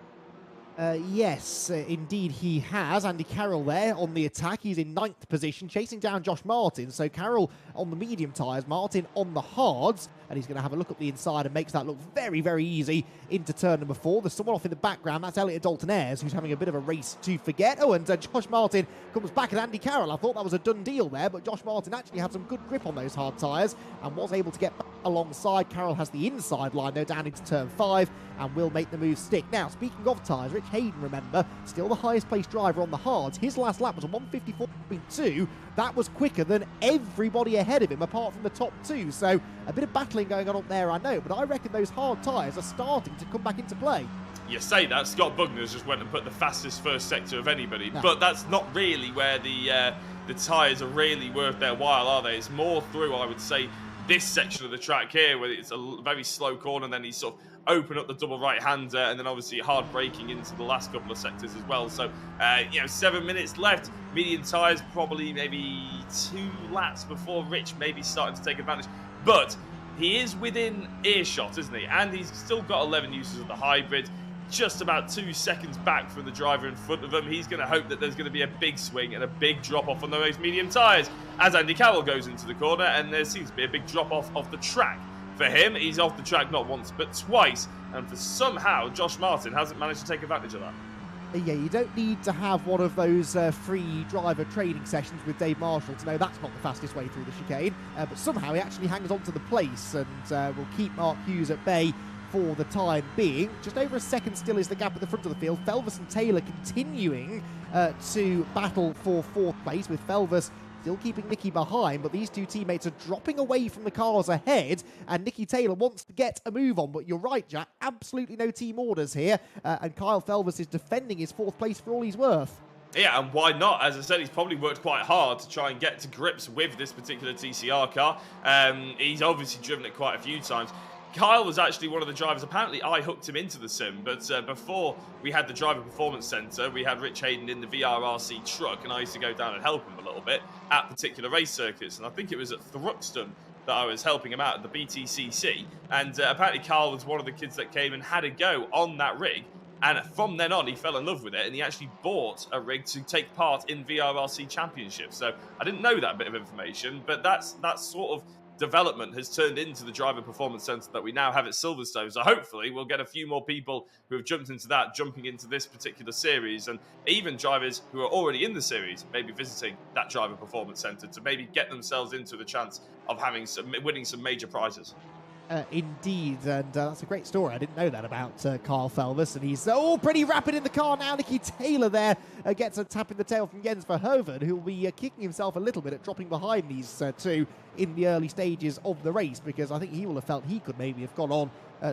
Yes, indeed he has. Andy Carroll there on the attack. He's in 9th position, chasing down Josh Martin. So Carroll on the medium tyres, Martin on the hards. And he's going to have a look up the inside and makes that look very, very easy into turn number 4. There's someone off in the background. That's Elliot Dalton-Ayres, who's having a bit of a race to forget. Oh, and Josh Martin comes back at Andy Carroll. I thought that was a done deal there, but Josh Martin actually had some good grip on those hard tyres and was able to get back alongside. Carroll has the inside line, though, down into turn 5 and will make the move stick. Now, speaking of tyres, Rich Hayden, remember, still the highest placed driver on the hards. His last lap was a 154.2. That was quicker than everybody ahead of him, apart from the top 2. So a bit of battling going on up there, I know, but I reckon those hard tyres are starting to come back into play. You say that, Scott Bugner's just went and put the fastest first sector of anybody, but that's not really where the tyres are really worth their while, are they? It's more through, I would say, this section of the track here, where it's a very slow corner, and then he's sort of open up the double right-hander, and then obviously hard braking into the last couple of sectors as well. So, 7 minutes left. Medium tyres, probably maybe 2 laps before Rich maybe starting to take advantage. But he is within earshot, isn't he? And he's still got 11 uses of the hybrid. Just about 2 seconds back from the driver in front of him. He's going to hope that there's going to be a big swing and a big drop-off on those medium tyres as Andy Carroll goes into the corner, and there seems to be a big drop-off of the track. For him, he's off the track not once but twice, and for somehow Josh Martin hasn't managed to take advantage of that. Yeah, you don't need to have one of those free driver training sessions with Dave Marshall to know that's not the fastest way through the chicane, but somehow he actually hangs on to the place and will keep Mark Hughes at bay for the time being. Just over a second still is the gap at the front of the field. Felvis and Taylor continuing to battle for 4th place, with Felvis still keeping Nicky behind, but these 2 teammates are dropping away from the cars ahead, and Nicky Taylor wants to get a move on. But you're right, Jack, absolutely no team orders here, and Kyle Felvis is defending his 4th place for all he's worth. Yeah, and why not? As I said, he's probably worked quite hard to try and get to grips with this particular TCR car. He's obviously driven it quite a few times. Kyle was actually one of the drivers. Apparently, I hooked him into the sim, but before we had the Driver Performance Centre, we had Rich Hayden in the VRRC truck, and I used to go down and help him a little bit at particular race circuits. And I think it was at Thruxton that I was helping him out at the BTCC. And apparently, Kyle was one of the kids that came and had a go on that rig. And from then on, he fell in love with it, and he actually bought a rig to take part in VRRC championships. So I didn't know that bit of information, but that's sort of development has turned into the Driver Performance Centre that we now have at Silverstone. So hopefully we'll get a few more people who have jumped into that, jumping into this particular series, and even drivers who are already in the series maybe visiting that Driver Performance Centre to maybe get themselves into the chance of winning some major prizes. Indeed, and that's a great story. I didn't know that about Kyle Felvis, and he's pretty rapid in the car now. Nicky Taylor there gets a tap in the tail from Jens Verhoeven, who will be kicking himself a little bit at dropping behind these 2 in the early stages of the race, because I think he will have felt he could maybe have gone on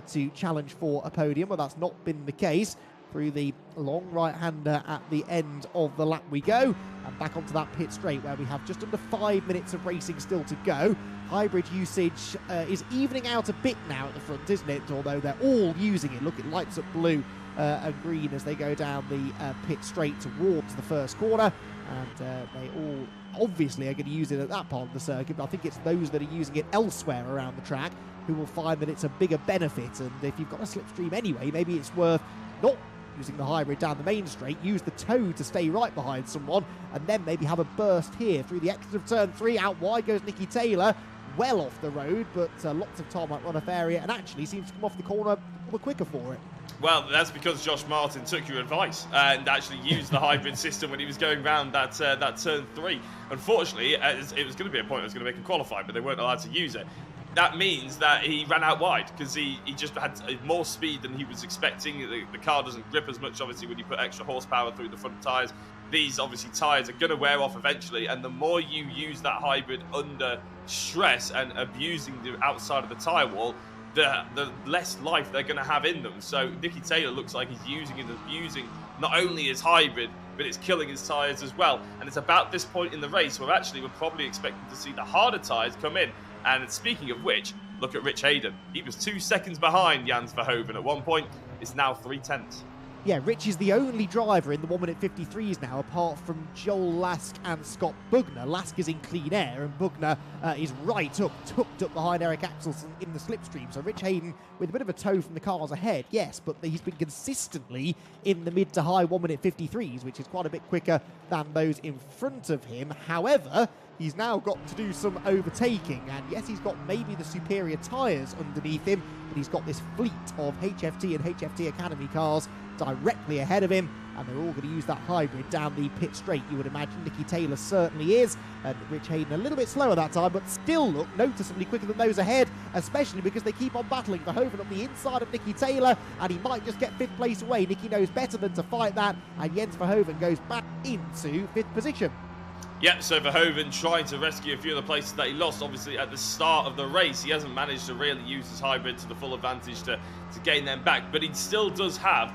to challenge for a podium, but that's not been the case. Through the long right-hander at the end of the lap we go, and back onto that pit straight where we have just under 5 minutes of racing still to go. Hybrid usage is evening out a bit now at the front, isn't it? Although they're all using it. Look, it lights up blue and green as they go down the pit straight towards the first corner, and they all obviously are going to use it at that part of the circuit, but I think it's those that are using it elsewhere around the track who will find that it's a bigger benefit. And if you've got a slipstream anyway, maybe it's worth not using the hybrid down the main straight, use the toe to stay right behind someone, and then maybe have a burst here through the exit of turn 3. Out wide goes Nicky Taylor, well off the road, but lots of tarmac runoff area, and actually seems to come off the corner a little quicker for it. Well, that's because Josh Martin took your advice and actually used the hybrid system when he was going round that turn 3. Unfortunately, it was going to be a point that was going to make him qualify, but they weren't allowed to use it. That means that he ran out wide because he just had more speed than he was expecting. The car doesn't grip as much, obviously, when you put extra horsepower through the front tyres. These, obviously, tyres are going to wear off eventually, and the more you use that hybrid under stress and abusing the outside of the tyre wall, the less life they're going to have in them. So Nicky Taylor looks like he's using and abusing not only his hybrid, but it's killing his tyres as well. And it's about this point in the race where actually we're probably expecting to see the harder tyres come in. And speaking of which, look at Rich Hayden. He was 2 seconds behind Jens Verhoeven at one point. It's now 3/10. yeah, Rich is the only driver in the 1 minute 53s now, apart from Joel Lask and Scott Bugner. Lask is in clean air, and Bugner is right up, tucked up behind Eric Axelsen in the slipstream. So Rich Hayden with a bit of a tow from the cars ahead, yes, but he's been consistently in the mid to high 1 minute 53s, which is quite a bit quicker than those in front of him. However, he's now got to do some overtaking, and yes, he's got maybe the superior tyres underneath him, but he's got this fleet of HFT and HFT Academy cars directly ahead of him, and they're all going to use that hybrid down the pit straight, you would imagine. Nicky Taylor certainly is, and Rich Hayden a little bit slower that time, but still look noticeably quicker than those ahead, especially because they keep on battling. Verhoeven on the inside of Nicky Taylor, and he might just get 5th place away. Nicky knows better than to fight that, and Jens Verhoeven goes back into 5th position. Yep, so Verhoeven trying to rescue a few of the places that he lost, obviously, at the start of the race. He hasn't managed to really use his hybrid to the full advantage to gain them back, but he still does have,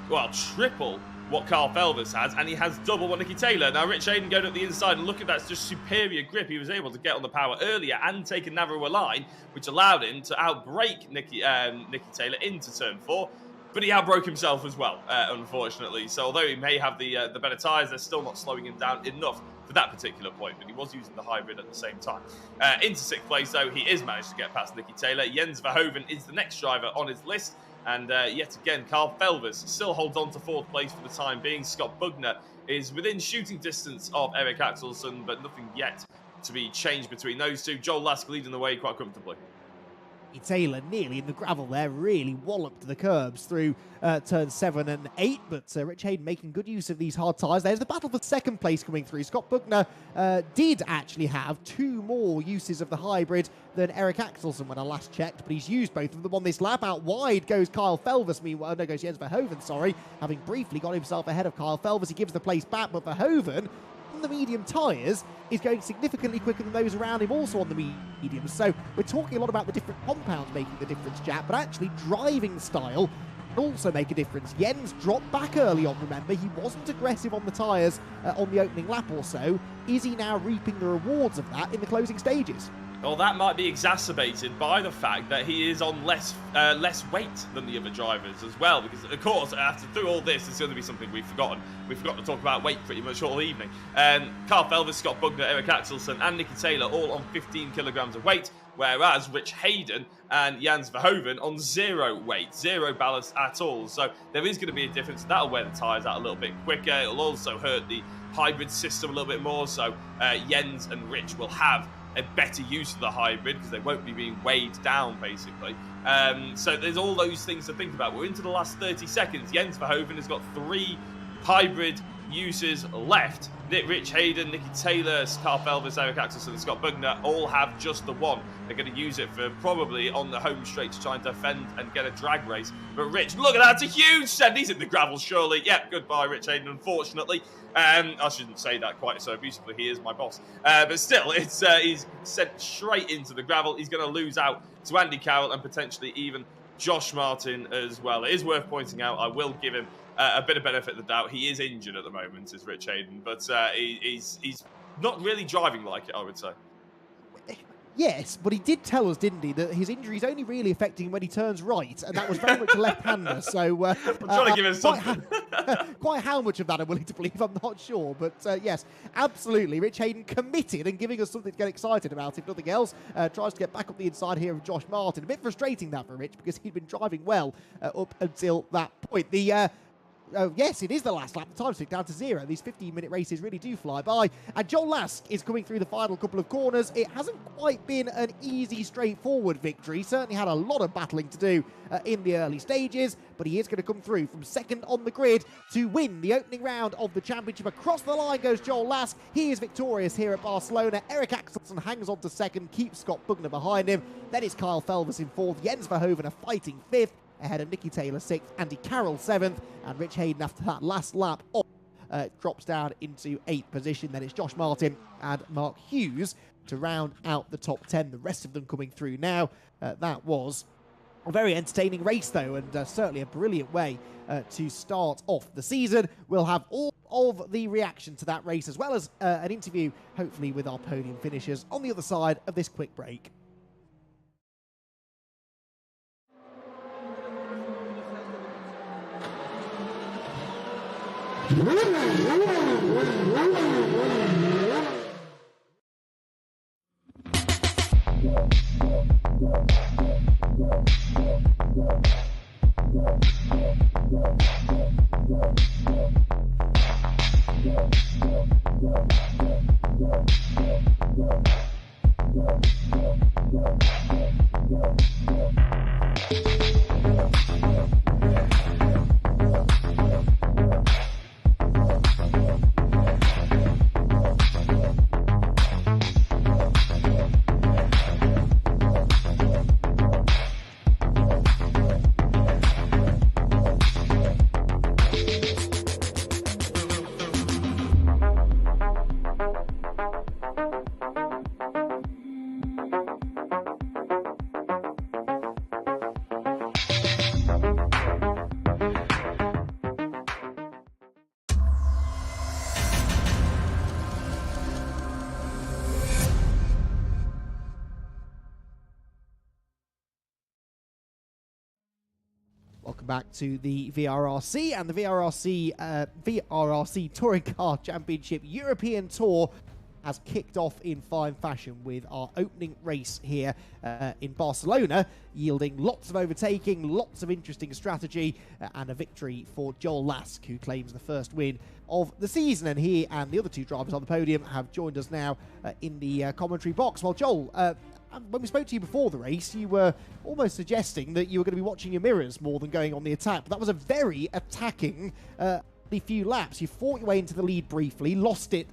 well, triple what Carl Felvis has, and he has double what Nicky Taylor. Now, Rich Hayden going up the inside, and look at that, just superior grip. He was able to get on the power earlier and take a narrower line, which allowed him to outbrake Nicky Taylor into turn 4. But he outbroke himself as well, unfortunately. So although he may have the better tyres, they're still not slowing him down enough for that particular point. But he was using the hybrid at the same time. Into 6th place, though, he is managed to get past Nicky Taylor. Jens Verhoeven is the next driver on his list. And yet again, Carl Felvis still holds on to 4th place for the time being. Scott Bugner is within shooting distance of Eric Axelsen, but nothing yet to be changed between those two. Joel Lask leading the way quite comfortably. Taylor nearly in the gravel there, really walloped the curbs through turns 7 and 8, but Rich Hayden making good use of these hard tyres. There's the battle for 2nd place coming through. Scott Bugner did actually have 2 more uses of the hybrid than Eric Axelsen when I last checked, but he's used both of them on this lap. Out wide goes Kyle Felvis, meanwhile, no, goes Jens Verhoeven, sorry, having briefly got himself ahead of Kyle Felvis. He gives the place back, but Verhoeven on the medium tyres is going significantly quicker than those around him also on the mediums. So we're talking a lot about the different compounds making the difference, Jack, but actually driving style can also make a difference. Jens dropped back early on, remember. He wasn't aggressive on the tyres on the opening lap or so. Is he now reaping the rewards of that in the closing stages? Well, that might be exacerbated by the fact that he is on less weight than the other drivers as well. Because, of course, after through all this, it's going to be something we've forgotten. We forgot to talk about weight pretty much all evening. Carl Felvis, Scott Bugner, Eric Axelsen, and Nicky Taylor all on 15 kilograms of weight, whereas Rich Hayden and Jens Verhoeven on 0 weight, 0 ballast at all. So there is going to be a difference. That'll wear the tyres out a little bit quicker. It'll also hurt the hybrid system a little bit more. So Jens and Rich will have a better use of the hybrid because they won't be being weighed down, basically. So there's all those things to think about. We're into the last 30 seconds. Jens Verhoeven has got 3 hybrid uses left. Rich Hayden, Nicky Taylor, Carl Felvis, Eric Axelsen, and Scott Bugner all have just the one. They're going to use it for probably on the home straight to try and defend and get a drag race. But Rich, look at that, it's a huge send. He's in the gravel, surely. Yep, goodbye, Rich Hayden, unfortunately. I shouldn't say that quite so abusively. He is my boss. But still, he's sent straight into the gravel. He's going to lose out to Andy Carroll and potentially even Josh Martin as well. It is worth pointing out, I will give him a bit of benefit of the doubt. He is injured at the moment, is Rich Hayden, but he's not really driving like it, I would say. Yes, but he did tell us, didn't he, that his injury is only really affecting him when he turns right, and that was very much a left-hander. So I'm trying to give him something. Quite how much of that I'm willing to believe, I'm not sure. But yes, absolutely, Rich Hayden committed and giving us something to get excited about, if nothing else. Tries to get back up the inside here of Josh Martin. A bit frustrating that for Rich, because he'd been driving well up until that point. Yes, it is the last lap. The time's ticked down to 0. These 15-minute races really do fly by. And Joel Lask is coming through the final couple of corners. It hasn't quite been an easy, straightforward victory. Certainly had a lot of battling to do in the early stages, but he is going to come through from 2nd on the grid to win the opening round of the championship. Across the line goes Joel Lask. He is victorious here at Barcelona. Eric Axelsen hangs on to 2nd, keeps Scott Bugner behind him. Then it's Kyle Felvis in 4th. Jens Verhoeven are fighting 5th. Ahead of Nicky Taylor 6th, Andy Carroll 7th, and Rich Hayden after that last lap off drops down into 8th position. Then it's Josh Martin and Mark Hughes to round out the top 10. The rest of them coming through now. That was a very entertaining race, though, and certainly a brilliant way to start off the season. We'll have all of the reaction to that race, as well as an interview, hopefully, with our podium finishers on the other side of this quick break. Welcome back to the VRRC and the VRRC Touring Car Championship European Tour has kicked off in fine fashion with our opening race here in Barcelona, yielding lots of overtaking, lots of interesting strategy, and a victory for Joel Lask, who claims the first win of the season. And he and the other two drivers on the podium have joined us now in the commentary box. Well, Joel, when we spoke to you before the race, you were almost suggesting that you were going to be watching your mirrors more than going on the attack. But that was a very attacking few laps. You fought your way into the lead briefly, lost it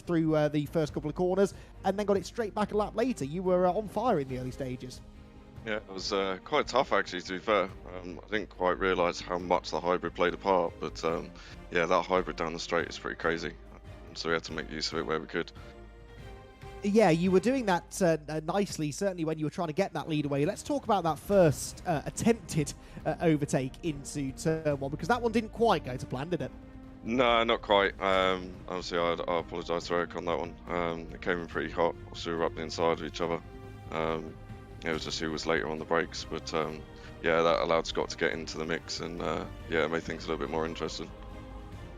through the first couple of corners, and then got it straight back a lap later. You were on fire in the early stages. Yeah, it was quite tough actually, to be fair. I didn't quite realise how much the hybrid played a part, but yeah, that hybrid down the straight is pretty crazy. So we had to make use of it where we could. Yeah, you were doing that nicely, certainly when you were trying to get that lead away. Let's talk about that first attempted overtake into turn one, because that one didn't quite go to plan, did it? No, not quite. Obviously, I apologise to Eric on that one. It came in pretty hot, so we were up the inside of each other. It was just who was later on the brakes, but yeah, that allowed Scott to get into the mix, and yeah, it made things a little bit more interesting.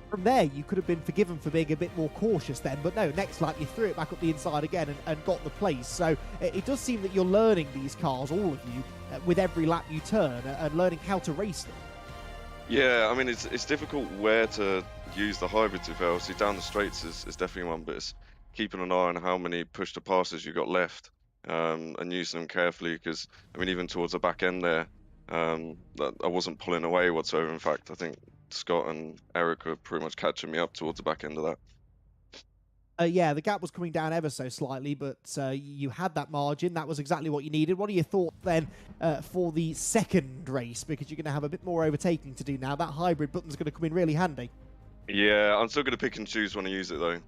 From there, you could have been forgiven for being a bit more cautious then, but no, next lap you threw it back up the inside again and got the place. So it does seem that you're learning these cars, all of you, with every lap you turn, and learning how to race them. Yeah, I mean, it's difficult where to use the hybrid to fail. See, down the straights is definitely one, but it's keeping an eye on how many push-to-passes you got left, and using them carefully, because, I mean, even towards the back end there, I wasn't pulling away whatsoever. In fact, I think Scott and Eric were pretty much catching me up towards the back end of that. Yeah, the gap was coming down ever so slightly, but you had that margin. That was exactly what you needed. What are your thoughts then for the second race? Because you're going to have a bit more overtaking to do now. That hybrid button's going to come in really handy. Yeah, I'm still going to pick and choose when I use it, though.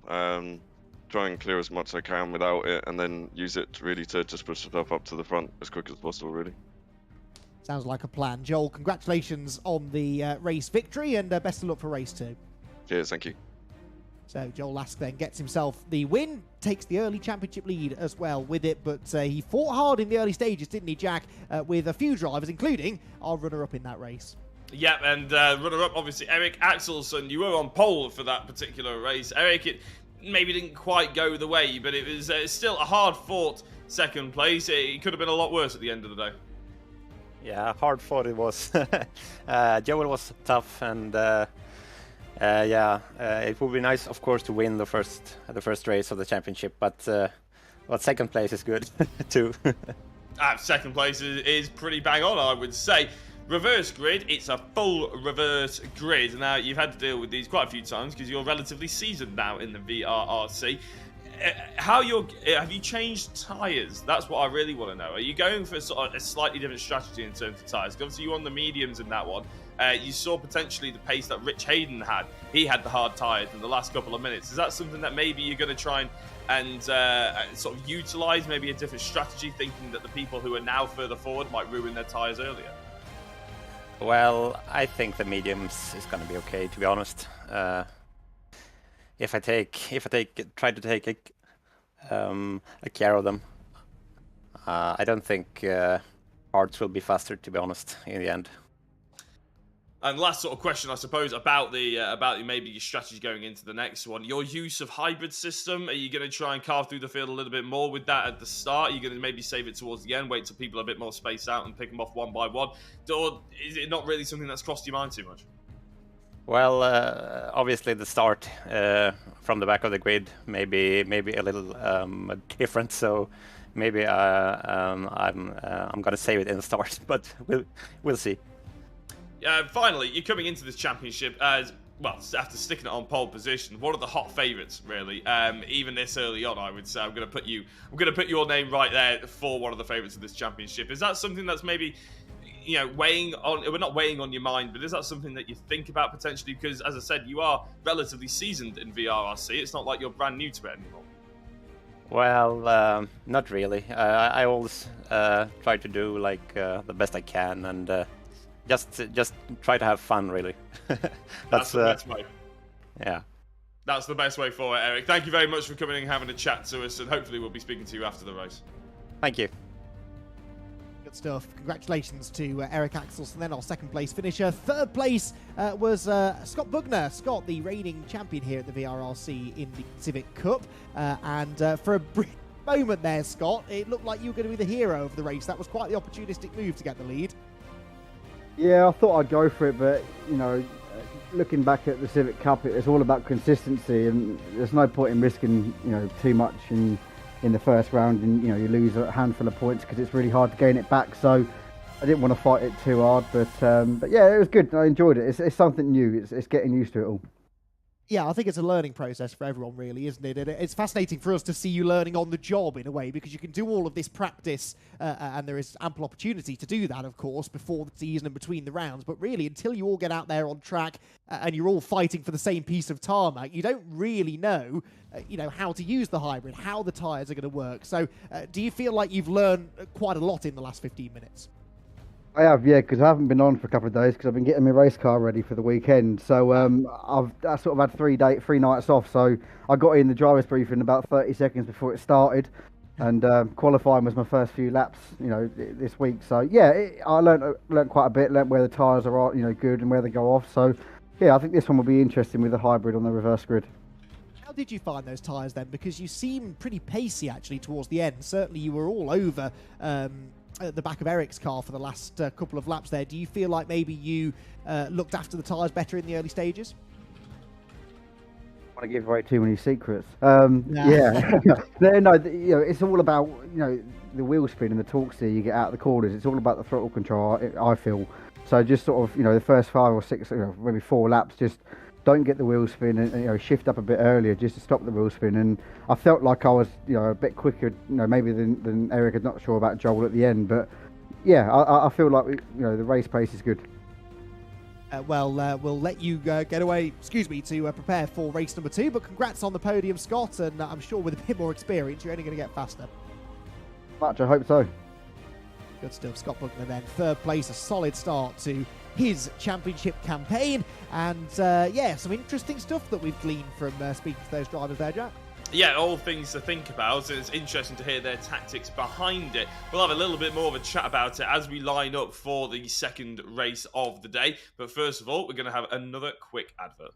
Try and clear as much as I can without it, and then use it really to just push stuff up to the front as quick as possible, really. Sounds like a plan. Joel, congratulations on the race victory, and best of luck for race 2. Cheers, thank you. So Joel Lask then gets himself the win, takes the early championship lead as well with it, but he fought hard in the early stages, didn't he, Jack, with a few drivers, including our runner-up in that race. Yeah, and runner-up, obviously, Eric Axelsson. You were on pole for that particular race. Eric, it maybe didn't quite go the way, but it was still a hard-fought second place. It could have been a lot worse at the end of the day. Yeah, hard fought it was. Joel was tough, and yeah, it would be nice, of course, to win the first race of the championship, but second place is good too. Second place is pretty bang on, I would say. Reverse grid, it's a full reverse grid. Now, you've had to deal with these quite a few times because you're relatively seasoned now in the VRRC. Have you changed tyres? That's what I really want to know. Are you going for sort of a slightly different strategy in terms of tyres? Obviously, you're on the mediums in that one. You saw potentially the pace that Rich Hayden had. He had the hard tyres in the last couple of minutes. Is that something that maybe you're going to try and sort of utilise, maybe a different strategy, thinking that the people who are now further forward might ruin their tyres earlier? Well, I think the mediums is going to be okay, to be honest. If I try to take care of them, I don't think hards will be faster, to be honest, in the end. And last sort of question, I suppose, about maybe your strategy going into the next one. Your use of hybrid system. Are you going to try and carve through the field a little bit more with that at the start? Are you going to maybe save it towards the end, wait till people are a bit more spaced out and pick them off one by one? Or is it not really something that's crossed your mind too much? Well, obviously the start from the back of the grid maybe a little different. So maybe I'm going to save it in the start, but we'll see. Finally, you're coming into this championship as well, after sticking it on pole position. One of the hot favourites, really. Even this early on, I would say I'm going to put your name right there for one of the favourites of this championship. Is that something that's maybe, weighing on? We're not weighing on your mind, but is that something that you think about potentially? Because, as I said, you are relatively seasoned in VRRC. It's not like you're brand new to it anymore. Well, not really. I always try to do the best I can and. Just try to have fun, really. That's the best way. Yeah. That's the best way forward, Eric. Thank you very much for coming and having a chat to us, and hopefully we'll be speaking to you after the race. Thank you. Good stuff. Congratulations to Eric Axelson, then our second place finisher. Third place was Scott Bugner. Scott, the reigning champion here at the VRRC in the Civic Cup. And for a brief moment there, Scott, it looked like you were going to be the hero of the race. That was quite the opportunistic move to get the lead. Yeah, I thought I'd go for it, but looking back at the Civic Cup, it's all about consistency, and there's no point in risking too much in the first round, and you lose a handful of points because it's really hard to gain it back. So I didn't want to fight it too hard, but yeah, it was good. I enjoyed it. It's something new. It's getting used to it all. Yeah, I think it's a learning process for everyone, really, isn't it? And it's fascinating for us to see you learning on the job in a way, because you can do all of this practice, and there is ample opportunity to do that, of course, before the season and between the rounds. But really, until you all get out there on track and you're all fighting for the same piece of tarmac, you don't really know, how to use the hybrid, how the tyres are going to work. So do you feel like you've learned quite a lot in the last 15 minutes? I have, yeah, because I haven't been on for a couple of days because I've been getting my race car ready for the weekend. So I sort of had 3 nights off. So I got in the driver's briefing about 30 seconds before it started, and qualifying was my first few laps, this week. So yeah, I learned quite a bit. Learned where the tyres are, good, and where they go off. So yeah, I think this one will be interesting with the hybrid on the reverse grid. How did you find those tyres then? Because you seemed pretty pacey actually towards the end. Certainly, you were all over. At the back of Eric's car for the last couple of laps there. Do you feel like maybe you looked after the tyres better in the early stages? I want to give away too many secrets. Yeah. No, it's all about, the wheel spin and the torque steer you get out of the corners. It's all about the throttle control, I feel. So just sort of, the first 5 or 6, maybe 4 laps, just don't get the wheel spin and shift up a bit earlier just to stop the wheel spin. And I felt like I was a bit quicker maybe than Eric. I'm not sure about Joel at the end, but yeah, I feel like the race pace is good. We'll let you get away, to prepare for race number 2, but congrats on the podium, Scott, and I'm sure with a bit more experience you're only going to get faster. Much, I hope so. Good stuff. Scott Buckner then, third place, a solid start to his championship campaign. And yeah, some interesting stuff that we've gleaned from speaking to those drivers there, Jack. Yeah, all things to think about. It's interesting to hear their tactics behind it. We'll have a little bit more of a chat about it as we line up for the second race of the day. But first of all, we're going to have another quick advert.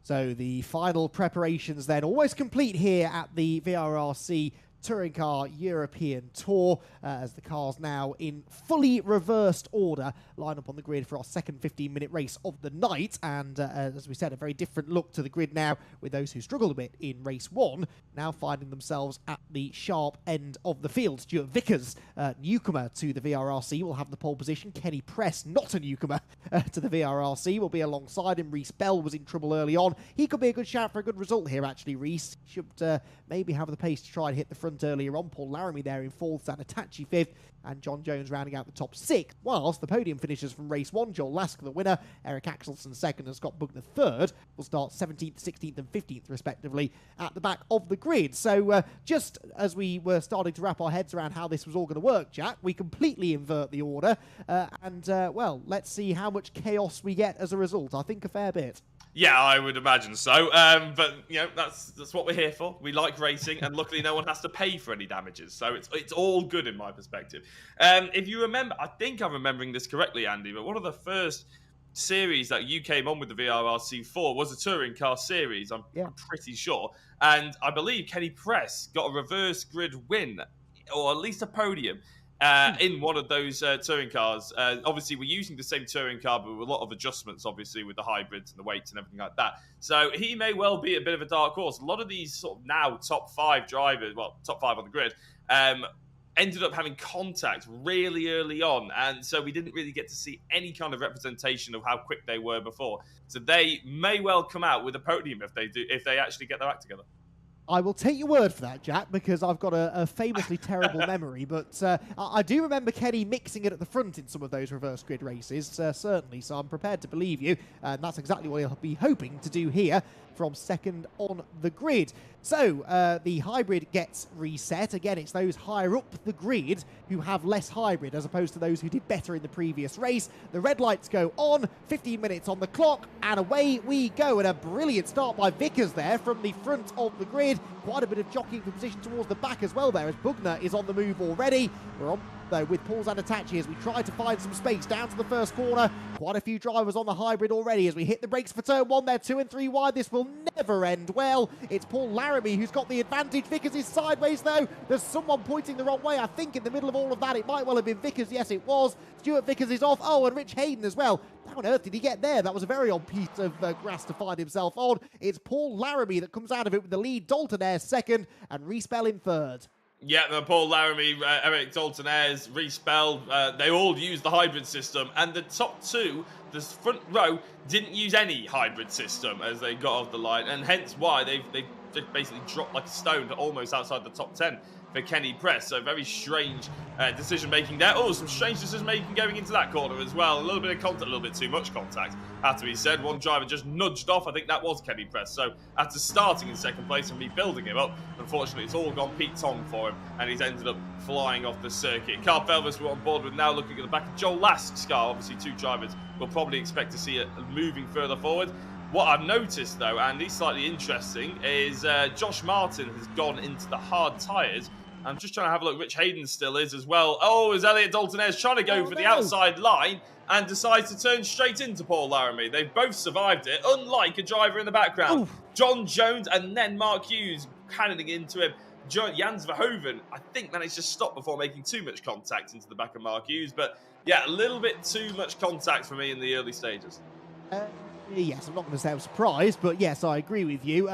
So the final preparations then almost complete here at the VRRC Touring Car European Tour, as the cars now in fully reversed order line up on the grid for our second 15-minute race of the night. And as we said, a very different look to the grid now, with those who struggled a bit in race 1 now finding themselves at the sharp end of the field. Stuart Vickers, newcomer to the VRRC, will have the pole position. Kenny Press, not a newcomer to the VRRC, will be alongside him. Reese Bell was in trouble early on. He could be a good shout for a good result here, actually. Reese should maybe have the pace to try and hit the front earlier on. Paul Laramie there in 4th, Zanatachi 5th, and John Jones rounding out the top 6, whilst the podium finishers from race 1, Joel Lasker the winner, Eric Axelson 2nd, and Scott Bugner 3rd, will start 17th, 16th and 15th respectively at the back of the grid. So just as we were starting to wrap our heads around how this was all going to work, Jack, we completely invert the order, well, let's see how much chaos we get as a result. I think a fair bit. Yeah, I would imagine so. But you know, that's what we're here for. We like racing, and luckily no one has to pay for any damages, so it's all good in my perspective. If you remember, I think I'm remembering this correctly, Andy, but one of the first series that you came on with the VRRC for was a touring car series. I'm pretty sure, and I believe Kenny Press got a reverse grid win, or at least a podium. In one of those touring cars. Obviously, we're using the same touring car, but with a lot of adjustments, obviously, with the hybrids and the weights and everything like that. So he may well be a bit of a dark horse. A lot of these sort of now top 5 drivers, well, top 5 on the grid, ended up having contact really early on. And so we didn't really get to see any kind of representation of how quick they were before. So they may well come out with a podium if they actually get their act together. I will take your word for that, Jack, because I've got a famously terrible memory. But I do remember Kenny mixing it at the front in some of those reverse grid races, certainly. So I'm prepared to believe you. And that's exactly what he'll be hoping to do here from 2nd on the grid. So the hybrid gets reset. Again, it's those higher up the grid who have less hybrid as opposed to those who did better in the previous race. The red lights go on, 15 minutes on the clock, and away we go. And a brilliant start by Vickers there from the front of the grid. Quite a bit of jockeying for position towards the back as well there, as Bugner is on the move already. We're on, though, with Paul Zanatachi as we try to find some space down to the first corner. Quite a few drivers on the hybrid already as we hit the brakes for turn 1. They're 2 and 3 wide. This will never end well. It's Paul Laramie who's got the advantage. Vickers is sideways, though. There's someone pointing the wrong way. I think in the middle of all of that, it might well have been Vickers. Yes, it was. Stuart Vickers is off. Oh, and Rich Hayden as well. How on earth did he get there? That was a very odd piece of grass to find himself on. It's Paul Laramie that comes out of it with the lead. Dalton Ayres 2nd and Reese Bell in 3rd. Yeah, Paul Laramie, Eric Dalton Ayres, Reese Bell, they all use the hybrid system, and the top 2, the front row, didn't use any hybrid system as they got off the line, and hence why they just basically dropped like a stone to almost outside the top 10 for Kenny Press. So very strange decision-making there. Oh, some strange decision-making going into that corner as well. A little bit of contact, a little bit too much contact, had to be said. One driver just nudged off. I think that was Kenny Press. So after starting in 2nd place and rebuilding him up, unfortunately, it's all gone Pete Tong for him, and he's ended up flying off the circuit. Carl Felvis we're on board with now, looking at the back of Joel Lask's car. Obviously, 2 drivers we'll probably expect to see it moving further forward. What I've noticed, though, Andy, slightly interesting, is Josh Martin has gone into the hard tyres. I'm just trying to have a look. Rich Hayden still is as well. Oh, is Elliot Dalton Ayres trying to go for the outside line and decides to turn straight into Paul Laramie. They've both survived it, unlike a driver in the background. Oof. John Jones and then Mark Hughes cannoning into him. Jans Verhoeven, I think, managed to stop before making too much contact into the back of Mark Hughes. But yeah, a little bit too much contact for me in the early stages. Yes, I'm not going to say I'm surprised, but yes, I agree with you.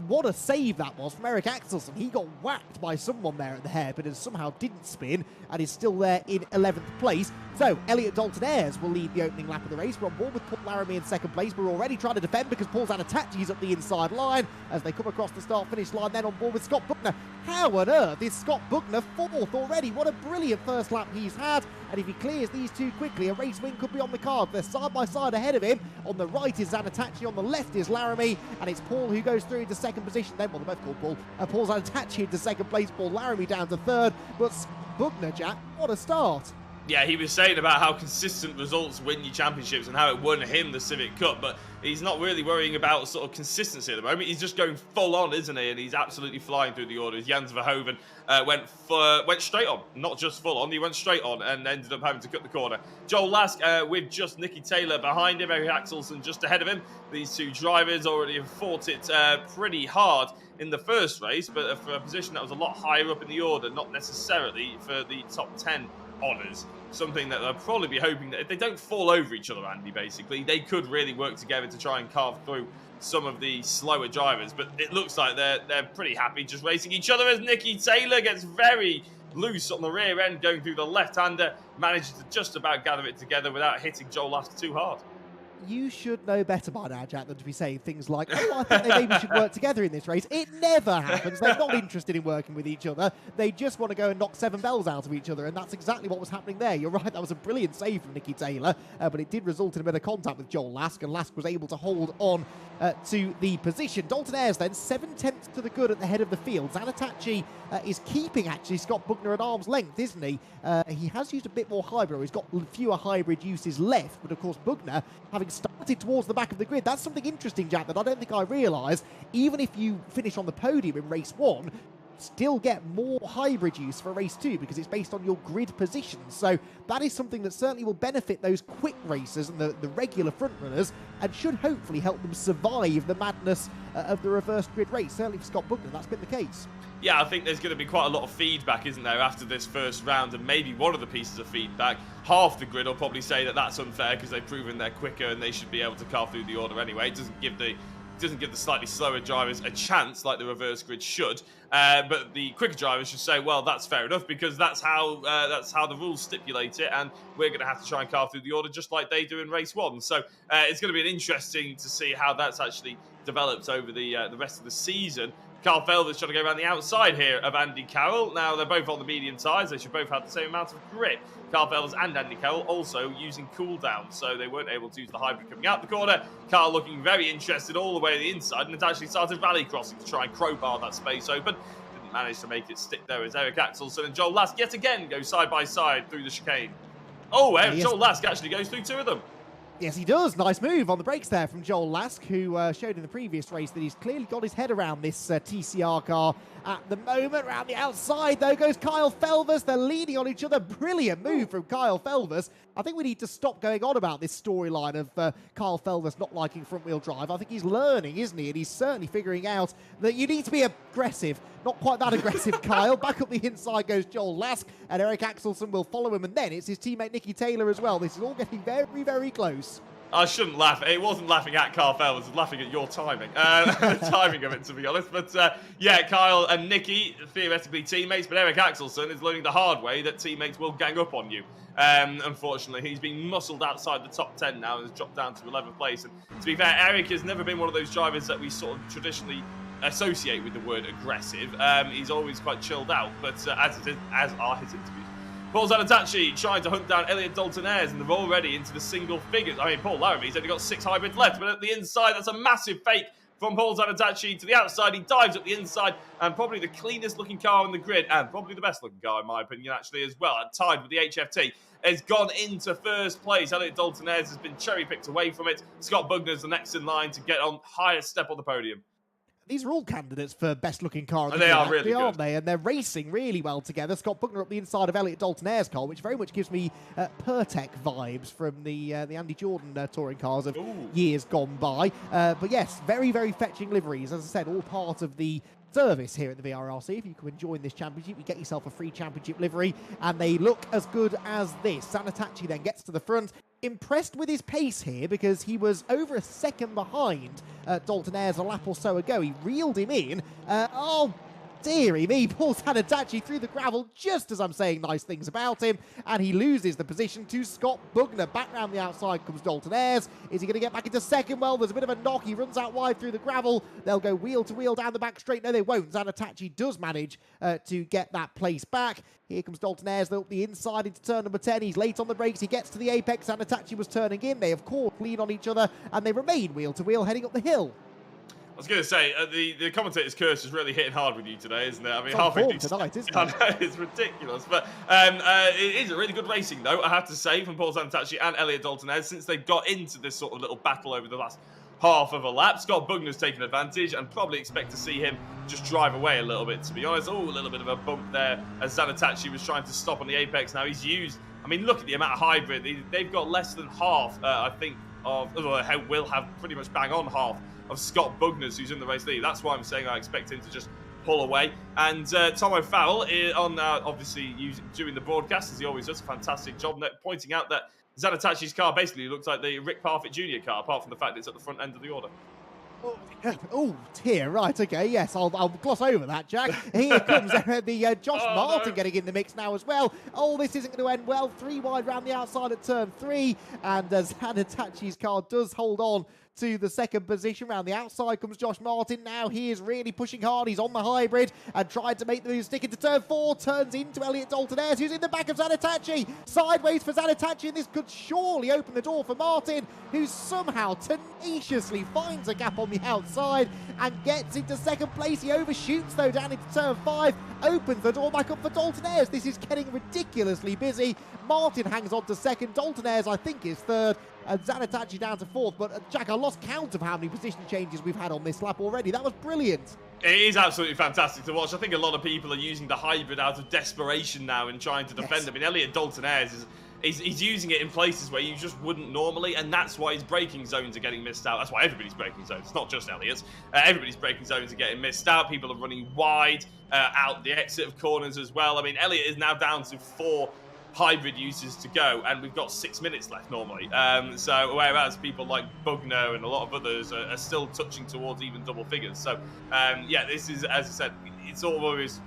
What a save that was from Eric Axelson. He got whacked by someone there at the hairpin and somehow didn't spin and is still there in 11th place. So, Elliot Dalton Ayres will lead the opening lap of the race. We're on board with Paul Laramie in 2nd place. We're already trying to defend because Paul Zanatachi is up the inside line as they come across the start-finish line. Then on board with Scott Bugner. How on earth is Scott Bugner 4th already? What a brilliant first lap he's had. And if he clears these 2 quickly, a race win could be on the card. They're side by side ahead of him. On the right is Zanatachi, on the left is Laramie, and it's Paul who goes through into 2nd position. Then, well, they're both called Paul. Paul Zanatachi into 2nd place, Paul Laramie down to 3rd. But Bugner, Jack, what a start. Yeah, he was saying about how consistent results win you championships and how it won him the Civic Cup, but he's not really worrying about sort of consistency at the moment. He's just going full on, isn't he? And he's absolutely flying through the orders. Jans Verhoeven went straight on, not just full on, he went straight on and ended up having to cut the corner. Joel Lask with just Nicky Taylor behind him, Eric Axelsen just ahead of him. These two drivers already have fought it pretty hard in the first race, but for a position that was a lot higher up in the order, not necessarily for the top 10 honours. Something that they'll probably be hoping that if they don't fall over each other, Andy, basically, they could really work together to try and carve through some of the slower drivers. But it looks like they're pretty happy just racing each other as Nicky Taylor gets very loose on the rear end, going through the left-hander, manages to just about gather it together without hitting Joel Lask too hard. You should know better by now, Jack, than to be saying things like, oh, I think they maybe should work together in this race. It never happens. They're not interested in working with each other. They just want to go and knock 7 bells out of each other, and that's exactly what was happening there. You're right, that was a brilliant save from Nicky Taylor, but it did result in a bit of contact with Joel Lask, and Lask was able to hold on to the position. Dalton Ayres then, 7/10 to the good at the head of the field. Zanatachi is keeping, actually, Scott Bugner at arm's length, isn't he? He has used a bit more hybrid, or he's got fewer hybrid uses left, but of course Bugner, having started towards the back of the grid. That's something interesting, Jack, that I don't think I realised. Even if you finish on the podium in race 1, still get more hybrid use for race 2 because it's based on your grid position. So that is something that certainly will benefit those quick racers and the regular front runners, and should hopefully help them survive the madness of the reverse grid race. Certainly for Scott Bugner, that's been the case. Yeah, I think there's going to be quite a lot of feedback, isn't there, after this first round, and maybe one of the pieces of feedback, half the grid will probably say that that's unfair because they've proven they're quicker and they should be able to carve through the order anyway. It doesn't give the slightly slower drivers a chance like the reverse grid should, but the quicker drivers should say, well, that's fair enough because that's how the rules stipulate it, and we're going to have to try and carve through the order just like they do in race 1. So it's going to be interesting to see how that's actually developed over the rest of the season. Carl Felder's trying to go around the outside here of Andy Carroll. Now, they're both on the medium tyres. They should both have the same amount of grip. Carl Felders and Andy Carroll also using cooldown, so they weren't able to use the hybrid coming out the corner. Carl looking very interested all the way to the inside, and it actually started rally crossing to try and crowbar that space open. Didn't manage to make it stick there as Eric Axelsen and Joel Lask yet again go side by side through the chicane. Oh, Joel Lask actually goes through 2 of them. Yes, he does. Nice move on the brakes there from Joel Lask, who showed in the previous race that he's clearly got his head around this TCR car at the moment. Around the outside, though, goes Kyle Felvers. They're leaning on each other. Brilliant move from Kyle Felvers. I think we need to stop going on about this storyline of Kyle Felvers not liking front-wheel drive. I think he's learning, isn't he? And he's certainly figuring out that you need to be aggressive. Not quite that aggressive, Kyle. Back up the inside goes Joel Lask, and Eric Axelsen will follow him. And then it's his teammate Nicky Taylor as well. This is all getting very, very close. I shouldn't laugh. It wasn't laughing at Carl Felvers, it was laughing at your timing. The timing of it, to be honest. But yeah, Kyle and Nicky, theoretically teammates, but Eric Axelsen is learning the hard way that teammates will gang up on you. Unfortunately, he's been muscled outside the top 10 now and has dropped down to 11th place. And to be fair, Eric has never been one of those drivers that we sort of traditionally associate with the word aggressive. He's always quite chilled out, but as are his interviews. Paul Zanatachi trying to hunt down Elliot Dalton Ayres, and they're already into the single figures. I mean, Paul Laramie's only got 6 hybrids left, but at the inside, that's a massive fake from Paul Zanatachi to the outside. He dives up the inside, and probably the cleanest looking car on the grid, and probably the best looking car, in my opinion, actually, as well, tied with the HFT, has gone into first place. Elliot Dalton Ayres has been cherry-picked away from it. Scott Bugner's the next in line to get on highest step on the podium. These are all candidates for best looking car. And they are really good, aren't they? And they're racing really well together. Scott Bugner up the inside of Elliot Dalton Ayres' car, which very much gives me Pertec vibes from the Andy Jordan touring cars of years gone by. But yes, very, very fetching liveries. As I said, all part of the service here at the VRRC. If you can join this championship, you get yourself a free championship livery, and they look as good as this. Zanatachi then gets to the front. Impressed with his pace here because he was over a second behind Dalton Ayres a lap or so ago. He reeled him in. Deary me, Paul Zanatachi through the gravel just as I'm saying nice things about him, and he loses the position to Scott Bugner. Back round the outside comes Dalton Ayres. Is he going to get back into second? Well, there's a bit of a knock. He runs out wide through the gravel. They'll go wheel to wheel down the back straight. No, they won't. Zanatachi does manage to get that place back. Here comes Dalton Ayres up the inside into turn number 10. He's late on the brakes. He gets to the apex. Zanatachi was turning in. They, of course, lean on each other, and they remain wheel to wheel heading up the hill. I was going to say, the commentator's curse is really hitting hard with you today, isn't it? I mean, It's on form tonight, isn't it? I know, it's ridiculous. But it is a really good racing, though, I have to say, from Paul Zanatachi and Elliot Dalton-Ayres, since they've got into this sort of little battle over the last half of a lap. Scott Bugner's taken advantage, and probably expect to see him just drive away a little bit, to be honest. Oh, a little bit of a bump there as Zanatachi was trying to stop on the apex. Now he's used, I mean, look at the amount of hybrid. They've got less than half, I think, will have pretty much bang on half of Scott Bugner's, who's in the race lead. That's why I'm saying I expect him to just pull away. And Tom O'Farrell, on obviously doing the broadcast, as he always does, a fantastic job, pointing out that Zanatachi's car basically looks like the Rick Parfitt Jr. car, apart from the fact it's at the front end of the order. Oh dear, right, okay, yes, I'll gloss over that, Jack. Here comes the Josh Martin getting in the mix now as well. Oh, this isn't going to end well. 3 wide round the outside at turn 3, and Zanatachi's car does hold on to the second position. Round the outside comes Josh Martin now. He is really pushing hard. He's on the hybrid and tried to make the move, stick into turn 4, turns into Elliot Dalton-Ayres, who's in the back of Zanatachi. Sideways for Zanatachi, and this could surely open the door for Martin, who somehow tenaciously finds a gap on the outside and gets into second place. He overshoots, though, down into turn 5, opens the door back up for Dalton-Ayres. This is getting ridiculously busy. Martin hangs on to second. Dalton-Ayres, I think, is third. And Zanatachi down to fourth. But, Jack, I lost count of how many position changes we've had on this lap already. That was brilliant. It is absolutely fantastic to watch. I think a lot of people are using the hybrid out of desperation now and trying to defend. Yes. I mean, Elliot Dalton-Ayres he's using it in places where you just wouldn't normally, and that's why his braking zones are getting missed out. That's why everybody's braking zones. It's not just Elliot's. Everybody's braking zones are getting missed out. People are running wide out the exit of corners as well. I mean, Elliot is now down to 4 hybrid uses to go, and we've got 6 minutes left normally. So whereas people like Bugner and a lot of others are still touching towards even double figures. So yeah, this is, as I said, it's always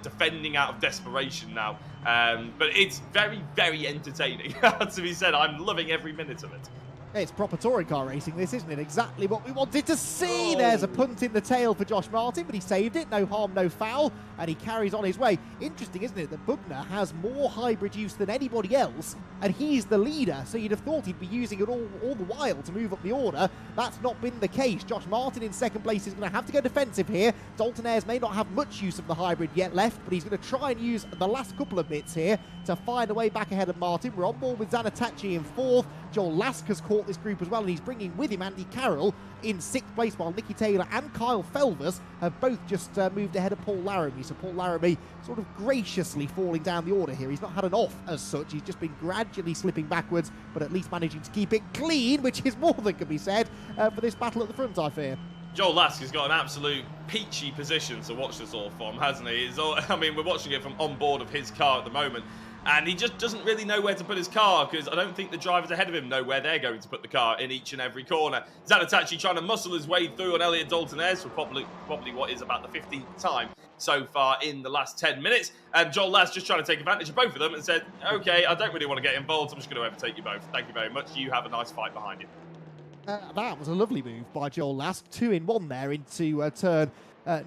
defending out of desperation now. But it's very, very entertaining. To be said, I'm loving every minute of it. It's proper touring car racing, this, isn't it? Exactly what we wanted to see. There's a punt in the tail for Josh Martin, but he saved it. No harm, no foul, and he carries on his way. Interesting, isn't it, that Bugner has more hybrid use than anybody else, and he's the leader, so you'd have thought he'd be using it all the while to move up the order. That's not been the case. Josh Martin in second place is going to have to go defensive here. Dalton-Ayres may not have much use of the hybrid yet left, but he's going to try and use the last couple of bits here to find a way back ahead of Martin. We're on board with Zanatachi in fourth. Joel Lask has caught this group as well, and he's bringing with him Andy Carroll in sixth place, while Nicky Taylor and Kyle Felvers have both just moved ahead of Paul Laramie. So Paul Laramie sort of graciously falling down the order here. He's not had an off as such. He's just been gradually slipping backwards, but at least managing to keep it clean, which is more than can be said for this battle at the front, I fear. Joel Lask has got an absolute peachy position to watch this all from, hasn't he? I mean, we're watching it from on board of his car at the moment, and he just doesn't really know where to put his car, because I don't think the drivers ahead of him know where they're going to put the car in each and every corner. Zanatachi trying to muscle his way through on Elliot Dalton-Ayres for probably what is about the 15th time so far in the last 10 minutes. And Joel Lask just trying to take advantage of both of them and said, okay, I don't really want to get involved. I'm just going to overtake you both. Thank you very much. You have a nice fight behind you. That was a lovely move by Joel Lask. 2 in 1 there into turn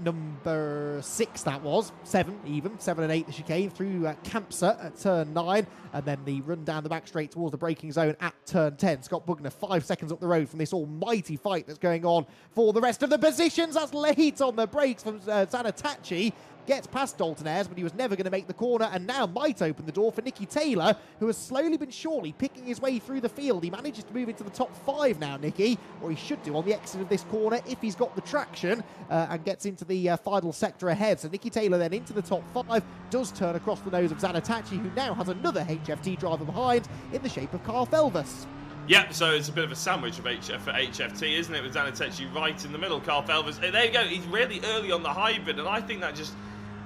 number 6, that was. 7 even. 7 and 8 the chicane through Campser at turn 9. And then the run down the back straight towards the braking zone at turn 10. Scott Bugner 5 seconds up the road from this almighty fight that's going on for the rest of the positions. That's late on the brakes from Zanatachi. Gets past Dalton-Ayres, but he was never going to make the corner, and now might open the door for Nicky Taylor, who has slowly but surely picking his way through the field. He manages to move into the top 5 now, Nicky, or he should do on the exit of this corner if he's got the traction, and gets into the final sector ahead. So Nicky Taylor then into the top 5, does turn across the nose of Zanatachi, who now has another HFT driver behind in the shape of Kyle Felvers. Yep, so it's a bit of a sandwich of for HFT, isn't it, with Zanatachi right in the middle. Kyle Felvers, there you go, he's really early on the hybrid, and I think that just...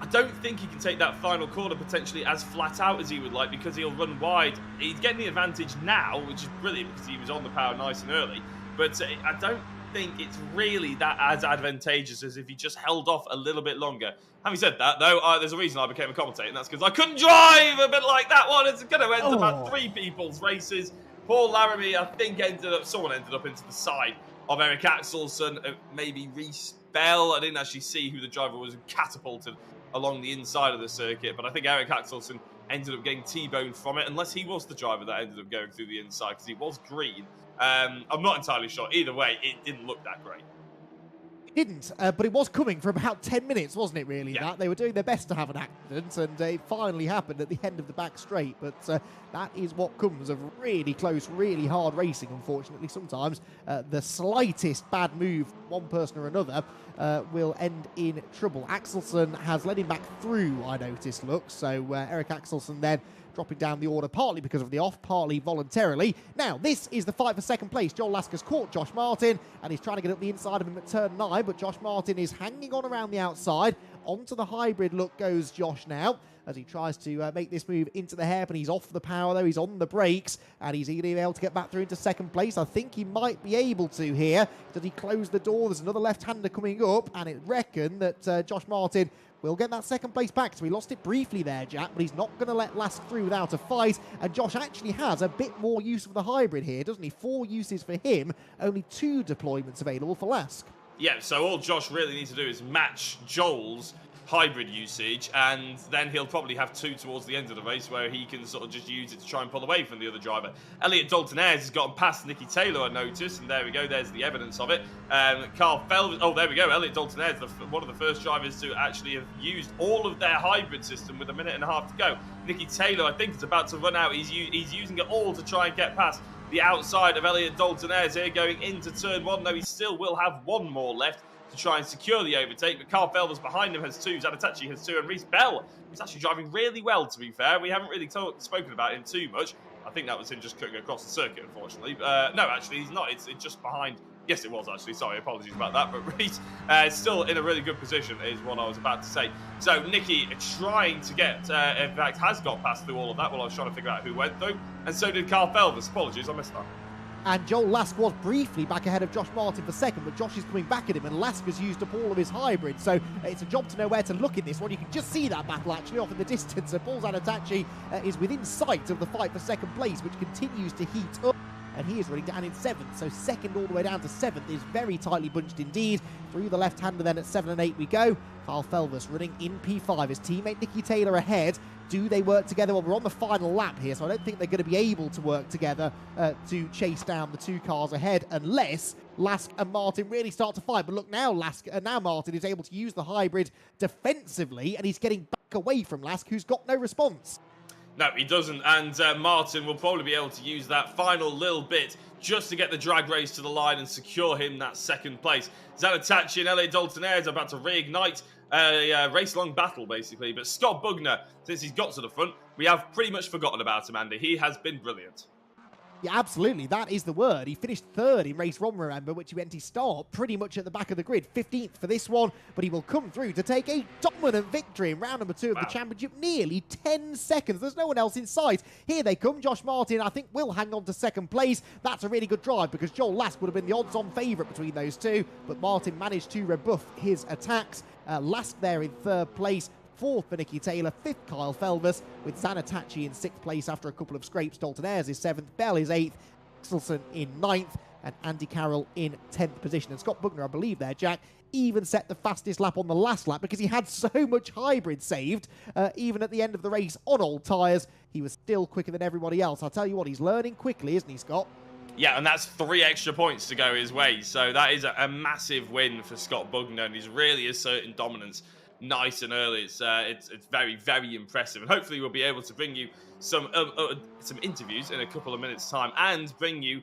I don't think he can take that final corner potentially as flat out as he would like, because he'll run wide. He's getting the advantage now, which is brilliant because he was on the power nice and early. But I don't think it's really that as advantageous as if he just held off a little bit longer. Having said that, though, there's a reason I became a commentator, and that's because I couldn't drive a bit like that one. It's going to end about 3 people's races. Paul Laramie, I think, someone ended up into the side of Eric Axelsson, maybe Respell. I didn't actually see who the driver was, catapulted along the inside of the circuit, but I think Eric Axelsson ended up getting T-boned from it, unless he was the driver that ended up going through the inside, because he was green. I'm not entirely sure. Either way, it didn't look that great. didn't, but it was coming for about 10 minutes, wasn't it, really? Yeah. That they were doing their best to have an accident, and it finally happened at the end of the back straight. But that is what comes of really close, really hard racing, unfortunately. Sometimes the slightest bad move, one person or another, will end in trouble. Axelsen has led him back through, I noticed, look. So Eric Axelsen then dropping down the order, partly because of the off, partly voluntarily. Now, this is the fight for second place. Joel Lasker's caught Josh Martin, and he's trying to get up the inside of him at turn 9, but Josh Martin is hanging on around the outside. Onto the hybrid look goes Josh now, as he tries to make this move into the hairpin. He's off the power, though. He's on the brakes, and he's going to be able to get back through into second place. I think he might be able to here. Does he close the door? There's another left-hander coming up, and it reckon that Josh Martin will get that second place back. So he lost it briefly there, Jack, but he's not going to let Lask through without a fight. And Josh actually has a bit more use of the hybrid here, doesn't he? 4 uses for him, only 2 deployments available for Lask. Yeah, so all Josh really needs to do is match Joel's hybrid usage, and then he'll probably have 2 towards the end of the race where he can sort of just use it to try and pull away from the other driver. Elliot Dalton-Ayres has gotten past Nicky Taylor, I noticed, and there we go, there's the evidence of it. Carl Felvers, oh, there we go, Elliot Dalton-Ayres, one of the first drivers to actually have used all of their hybrid system with 1.5 minutes to go. Nicky Taylor, I think, is about to run out. He's using it all to try and get past the outside of Elliot Dalton-Ayres here going into turn 1, though he still will have 1 more left to try and secure the overtake, but Carl Felvers behind him has 2, Zanatachi has 2, and Reese Bell, who's actually driving really well, to be fair. We haven't really spoken about him too much. I think that was him just cutting across the circuit, unfortunately. No, actually, he's not. It's just behind. Yes, it was, actually. Sorry, apologies about that. But Reese still in a really good position, is what I was about to say. So, Nicky trying to get, in fact, has got past through all of that while I was trying to figure out who went through. And so did Carl Felvers. Apologies, I missed that. And Joel Lask was briefly back ahead of Josh Martin for second, but Josh is coming back at him, and Lask has used up all of his hybrid. So it's a job to know where to look in this one. You can just see that battle actually off in the distance. So Paul Zanatachi is within sight of the fight for second place, which continues to heat up. And he is running down in 7th, so second all the way down to 7th is very tightly bunched indeed. Through the left-hander then at 7 and 8 we go. Carl Felvers running in P5, his teammate Nicky Taylor ahead. Do they work together? Well, we're on the final lap here, so I don't think they're going to be able to work together to chase down the 2 cars ahead, unless Lask and Martin really start to fight. But look, now now Martin is able to use the hybrid defensively, and he's getting back away from Lask, who's got no response. No, he doesn't, and Martin will probably be able to use that final little bit just to get the drag race to the line and secure him that second place. Zanatachi and Elliot Dalton-Ayres are about to reignite a race-long battle, basically. But Scott Bugner, since he's got to the front, we have pretty much forgotten about him, Andy. He has been brilliant. Yeah, absolutely. That is the word. He finished 3rd in race 1, remember, which he went to start pretty much at the back of the grid. 15th for this one, but he will come through to take a dominant victory in round number 2 of the championship. Nearly 10 seconds. There's no one else in sight. Here they come. Josh Martin, I think, will hang on to second place. That's a really good drive because Joel Lask would have been the odds-on favourite between those two, but Martin managed to rebuff his attacks. Lask there in 3rd place. 4th for Nicky Taylor, 5th Kyle Felvers, with Zanatachi in 6th place after a couple of scrapes. Dalton-Ayres is 7th, Bell is 8th, Axelsen in 9th, and Andy Carroll in 10th position. And Scott Bugner, I believe there, Jack, even set the fastest lap on the last lap because he had so much hybrid saved. Even at the end of the race on old tyres, he was still quicker than everybody else. I'll tell you what, he's learning quickly, isn't he, Scott? Yeah, and that's 3 extra points to go his way. So that is a massive win for Scott Bugner, and he's really asserting dominance nice and early. It's very, very impressive, and hopefully we'll be able to bring you some interviews in a couple of minutes' time and bring you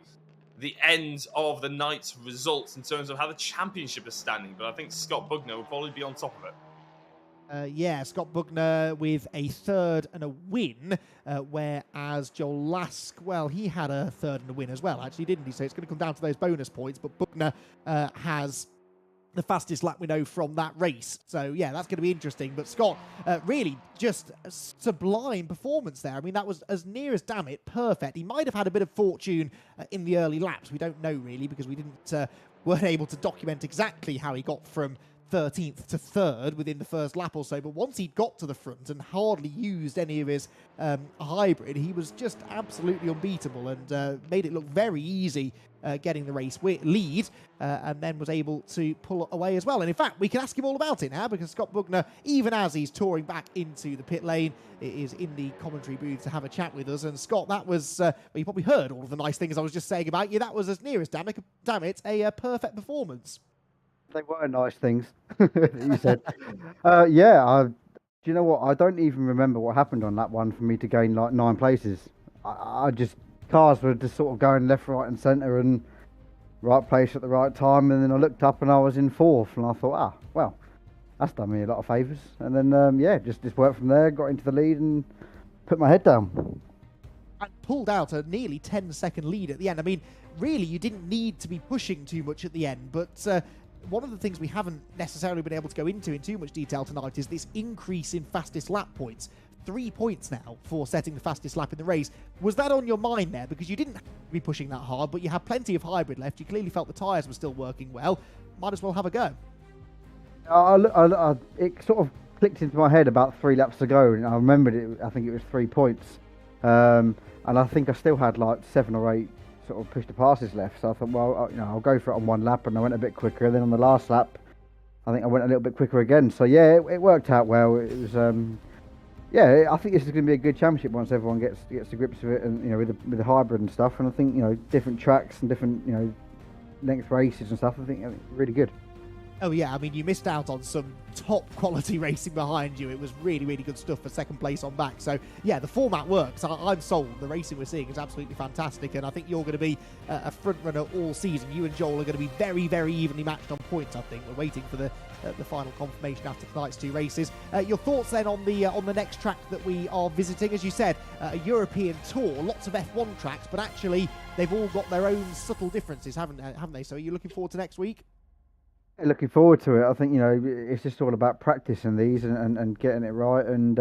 the end of the night's results in terms of how the championship is standing. But I think Scott Bugner will probably be on top of it. Yeah, Scott Bugner with a 3rd and a win, whereas Joel Lask, well, he had a 3rd and a win as well, actually, didn't he? So it's going to come down to those bonus points, but Bugner has the fastest lap we know from that race. So, yeah, that's going to be interesting. But Scott, really just a sublime performance there. I mean, that was as near as, damn it, perfect. He might have had a bit of fortune in the early laps. We don't know, really, because we weren't able to document exactly how he got from 13th to 3rd within the first lap or so, but once he'd got to the front and hardly used any of his hybrid, he was just absolutely unbeatable and made it look very easy getting the race lead, and then was able to pull away as well. And in fact, we can ask him all about it now, because Scott Bugner, even as he's touring back into the pit lane, is in the commentary booth to have a chat with us. And Scott, that was, well, you probably heard all of the nice things I was just saying about you. That was as near as, damn it, a perfect performance. They were nice things. You said. Do you know what? I don't even remember what happened on that one for me to gain like 9 places. I just cars were just sort of going left, right, and centre, and right place at the right time. And then I looked up and I was in 4th, and I thought, well, that's done me a lot of favours. And then just worked from there, got into the lead, and put my head down. And pulled out a nearly 10-second lead at the end. I mean, really, you didn't need to be pushing too much at the end, but one of the things we haven't necessarily been able to go into in too much detail tonight is this increase in fastest lap points. 3 points now for setting the fastest lap in the race. Was that on your mind there? Because you didn't have to be pushing that hard, but you had plenty of hybrid left. You clearly felt the tyres were still working well. Might as well have a go. It sort of clicked into my head about 3 laps to go, and I remembered it. I think it was 3 points, and I think I still had like 7 or 8 sort of push to passes left. So I thought, well, I'll go for it on 1 lap, and I went a bit quicker. And then on the last lap, I think I went a little bit quicker again. So yeah, it worked out well. It was I think this is going to be a good championship once everyone gets to grips with it, and with the hybrid and stuff. And I think different tracks and different length races and stuff. I think really good. Oh yeah, I mean, you missed out on some top quality racing behind you. It was really, really good stuff for second place on back. So yeah, the format works. I'm sold. The racing we're seeing is absolutely fantastic, and I think you're going to be a front runner all season. You and Joel are going to be very, very evenly matched on points. I think we're waiting for the final confirmation after tonight's 2 races. Your thoughts then on the next track that we are visiting? As you said, a European tour, lots of F1 tracks, but actually they've all got their own subtle differences, haven't they? So are you looking forward to next week? Looking forward to it. I think it's just all about practicing these and getting it right and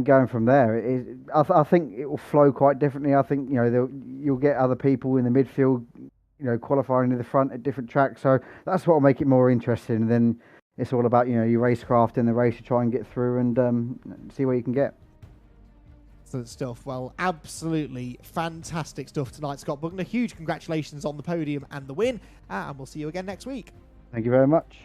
going from there. I think it will flow quite differently. I think you'll get other people in the midfield, qualifying in the front at different tracks. So that's what will make it more interesting. And then it's all about your racecraft in the race to try and get through and see where you can get. Excellent stuff. Well, absolutely fantastic stuff tonight, Scott Bugner. Huge congratulations on the podium and the win, and we'll see you again next week. Thank you very much.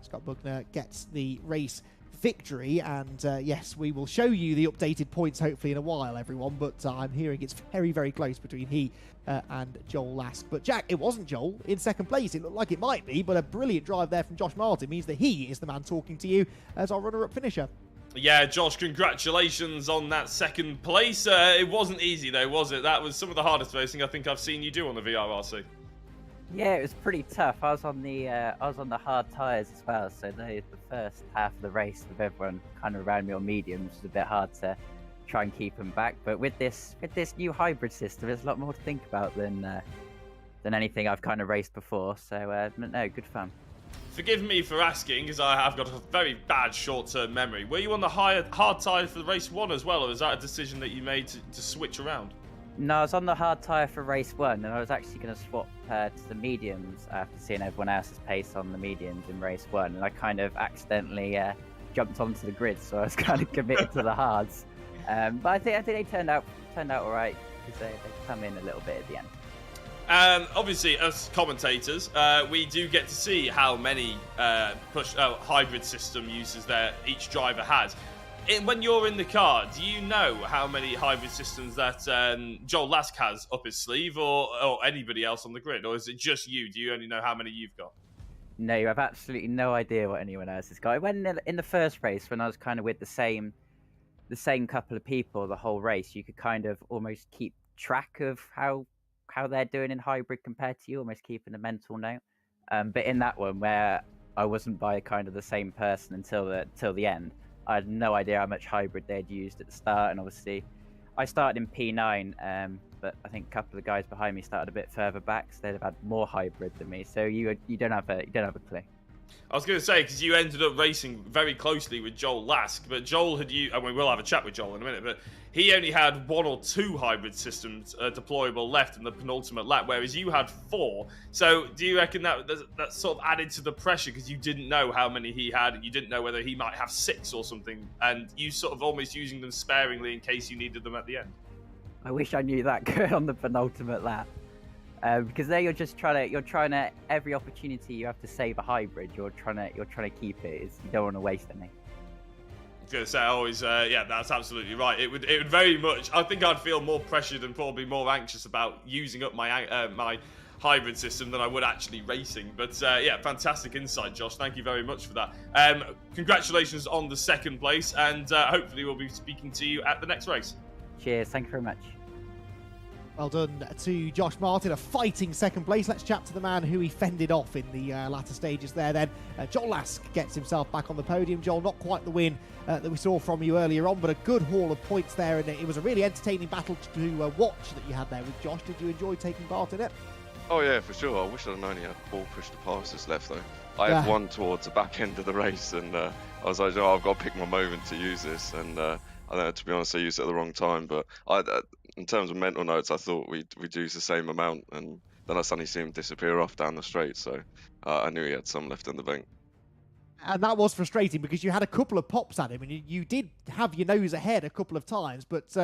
Scott Bugner gets the race victory, and yes, we will show you the updated points hopefully in a while, everyone, but I'm hearing it's very, very close between he and Joel Lask. But Jack, it wasn't Joel in second place. It looked like it might be, but a brilliant drive there from Josh Martin means that he is the man talking to you as our runner-up finisher. Yeah, Josh, congratulations on that second place. It wasn't easy though, was it? That was some of the hardest racing I think I've seen you do on the VRRC. Yeah, it was pretty tough. I was on the hard tyres as well, so the first half of the race with everyone kind of around me on mediums was a bit hard to try and keep them back. But with this new hybrid system, there's a lot more to think about than anything I've kind of raced before. So no, good fun. Forgive me for asking, because I have got a very bad short-term memory. Were you on the hard tyre for race 1 as well, or was that a decision that you made to switch around? No, I was on the hard tyre for race 1, and I was actually going to swap to the mediums after seeing everyone else's pace on the mediums in race 1, and I kind of accidentally jumped onto the grid, so I was kind of committed to the hards. But I think they turned out all right, because they come in a little bit at the end. Obviously, as commentators, we do get to see how many hybrid system uses each driver has. When you're in the car, do you know how many hybrid systems that Joel Lask has up his sleeve, or anybody else on the grid, or is it just you? Do you only know how many you've got? No, you have absolutely no idea what anyone else has got. When in the first race, when I was kind of with the same couple of people the whole race, you could kind of almost keep track of how they're doing in hybrid compared to you, almost keeping a mental note. But in that one, where I wasn't by kind of the same person until the end, I had no idea how much hybrid they'd used at the start. And obviously, I started in P9, but I think a couple of guys behind me started a bit further back, so they'd have had more hybrid than me. So you don't have a clue. I was going to say, because you ended up racing very closely with Joel Lask, but Joel and we will have a chat with Joel in a minute, but he only had 1 or 2 hybrid systems deployable left in the penultimate lap, whereas you had 4. So do you reckon that sort of added to the pressure because you didn't know how many he had, and you didn't know whether he might have 6 or something, and you sort of almost using them sparingly in case you needed them at the end? I wish I knew that going on the penultimate lap. Because there you're trying to every opportunity you have to save a hybrid, you're trying to keep it. You don't want to waste any. I was going to say, always, yeah, that's absolutely right. It would very much. I think I'd feel more pressured and probably more anxious about using up my hybrid system than I would actually racing. But yeah, fantastic insight, Josh. Thank you very much for that. Congratulations on the second place, and hopefully we'll be speaking to you at the next race. Cheers. Thank you very much. Well done to Josh Martin, a fighting second place. Let's chat to the man who he fended off in the latter stages there then. Joel Lask gets himself back on the podium. Joel, not quite the win that we saw from you earlier on, but a good haul of points there, and it was a really entertaining battle to watch that you had there with Josh. Did you enjoy taking part in it? Oh yeah, for sure. I wish I'd only had 4 push-to-passes left though. I had one towards the back end of the race, and I was like, oh, I've got to pick my moment to use this, and I don't know, to be honest, I used it at the wrong time, but in terms of mental notes, I thought we'd use the same amount, and then I suddenly see him disappear off down the straight, so I knew he had some left in the bank. And that was frustrating because you had a couple of pops at him, and you did have your nose ahead a couple of times, but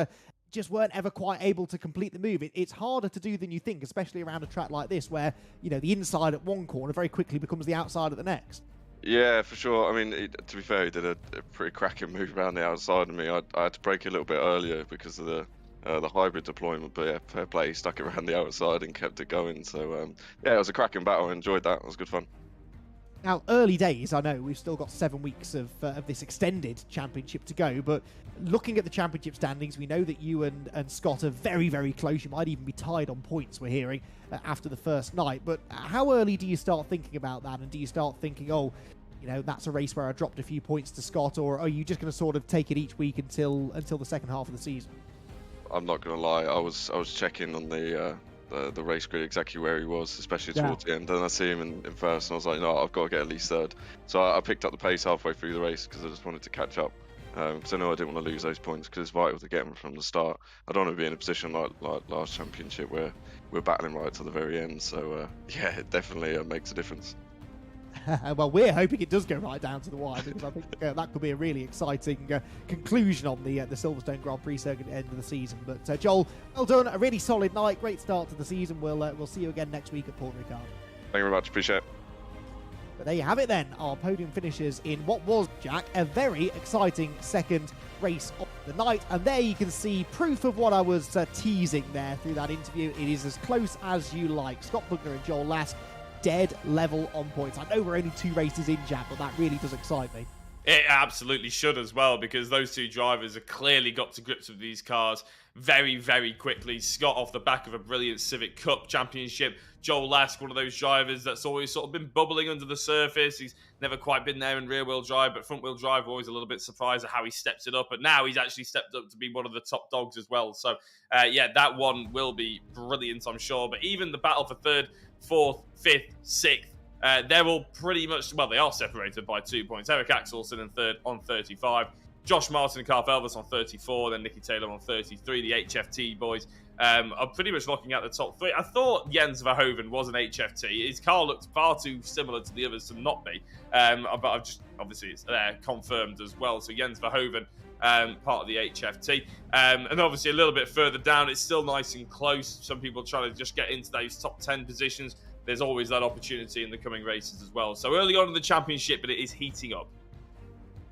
just weren't ever quite able to complete the move. It's harder to do than you think, especially around a track like this where, you know, the inside at one corner very quickly becomes the outside at the next. Yeah, for sure. I mean, to be fair, he did a pretty cracking move around the outside of me. I had to brake a little bit earlier because of the hybrid deployment, but yeah, fair play. He stuck it around the outside and kept it going. So yeah, it was a cracking battle. I enjoyed that. It was good fun. Now, early days, I know we've still got 7 weeks of this extended championship to go, but looking at the championship standings, we know that you and Scott are very, very close. You might even be tied on points, we're hearing, after the first night. But how early do you start thinking about that? And do you start thinking, oh, you know, that's a race where I dropped a few points to Scott, or are you just going to sort of take it each week until the second half of the season? I'm not going to lie. I was checking on the race grid exactly where he was, especially towards the end. And I see him in first, and I was like, no, I've got to get at least third. So I picked up the pace halfway through the race because I just wanted to catch up. Because I know I didn't want to lose those points because it's vital to get them from the start. I don't want to be in a position like last championship where we're battling right to the very end. So yeah, it definitely makes a difference. Well, we're hoping it does go right down to the wire, because I think that could be a really exciting conclusion on the Silverstone Grand Prix circuit at the end of the season. But Joel, well done, a really solid night, great start to the season. We'll see you again next week at Port Ricard. Thank you very much, appreciate it. But there you have it then, our podium finishers in what was, Jack, a very exciting second race of the night. And there you can see proof of what I was teasing there through that interview. It is as close as you like. Scott Bugner and Joel Lask, dead level on points. I know we're only 2 races in, Jack, but that really does excite me. It absolutely should as well, because those 2 drivers have clearly got to grips with these cars very, very quickly. Scott off the back of a brilliant Civic Cup championship. Joel Lask, one of those drivers that's always sort of been bubbling under the surface. He's never quite been there in rear-wheel drive, but front-wheel drive, we're always a little bit surprised at how he steps it up. But now he's actually stepped up to be one of the top dogs as well. So, yeah, that one will be brilliant, I'm sure. But even the battle for 3rd, 4th, 5th, 6th, they're all pretty much, well, they are separated by 2 points. Eric Axelson in 3rd on 35. Josh Martin and Carl Elvis on 34, then Nicky Taylor on 33. The HFT boys are pretty much locking out the top 3. I thought Jens Verhoeven was an HFT. His car looked far too similar to the others to not be. But I've just, obviously it's there, confirmed as well. So Jens Verhoeven, part of the HFT. And obviously a little bit further down, it's still nice and close. Some people trying to just get into those top 10 positions. There's always that opportunity in the coming races as well. So early on in the championship, but it is heating up.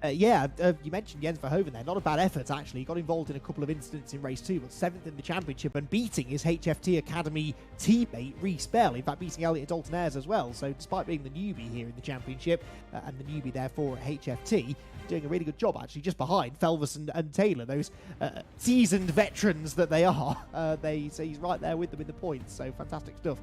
You mentioned Jens Verhoeven there. Not a bad effort, actually. He got involved in a couple of incidents in race 2, but 7th in the championship and beating his HFT Academy teammate, Reece Bell. In fact, beating Elliot Dalton-Ayres as well. So despite being the newbie here in the championship, and the newbie therefore at HFT, doing a really good job, actually, just behind Felvis and Taylor, those seasoned veterans that they are. So he's right there with them in the points. So fantastic stuff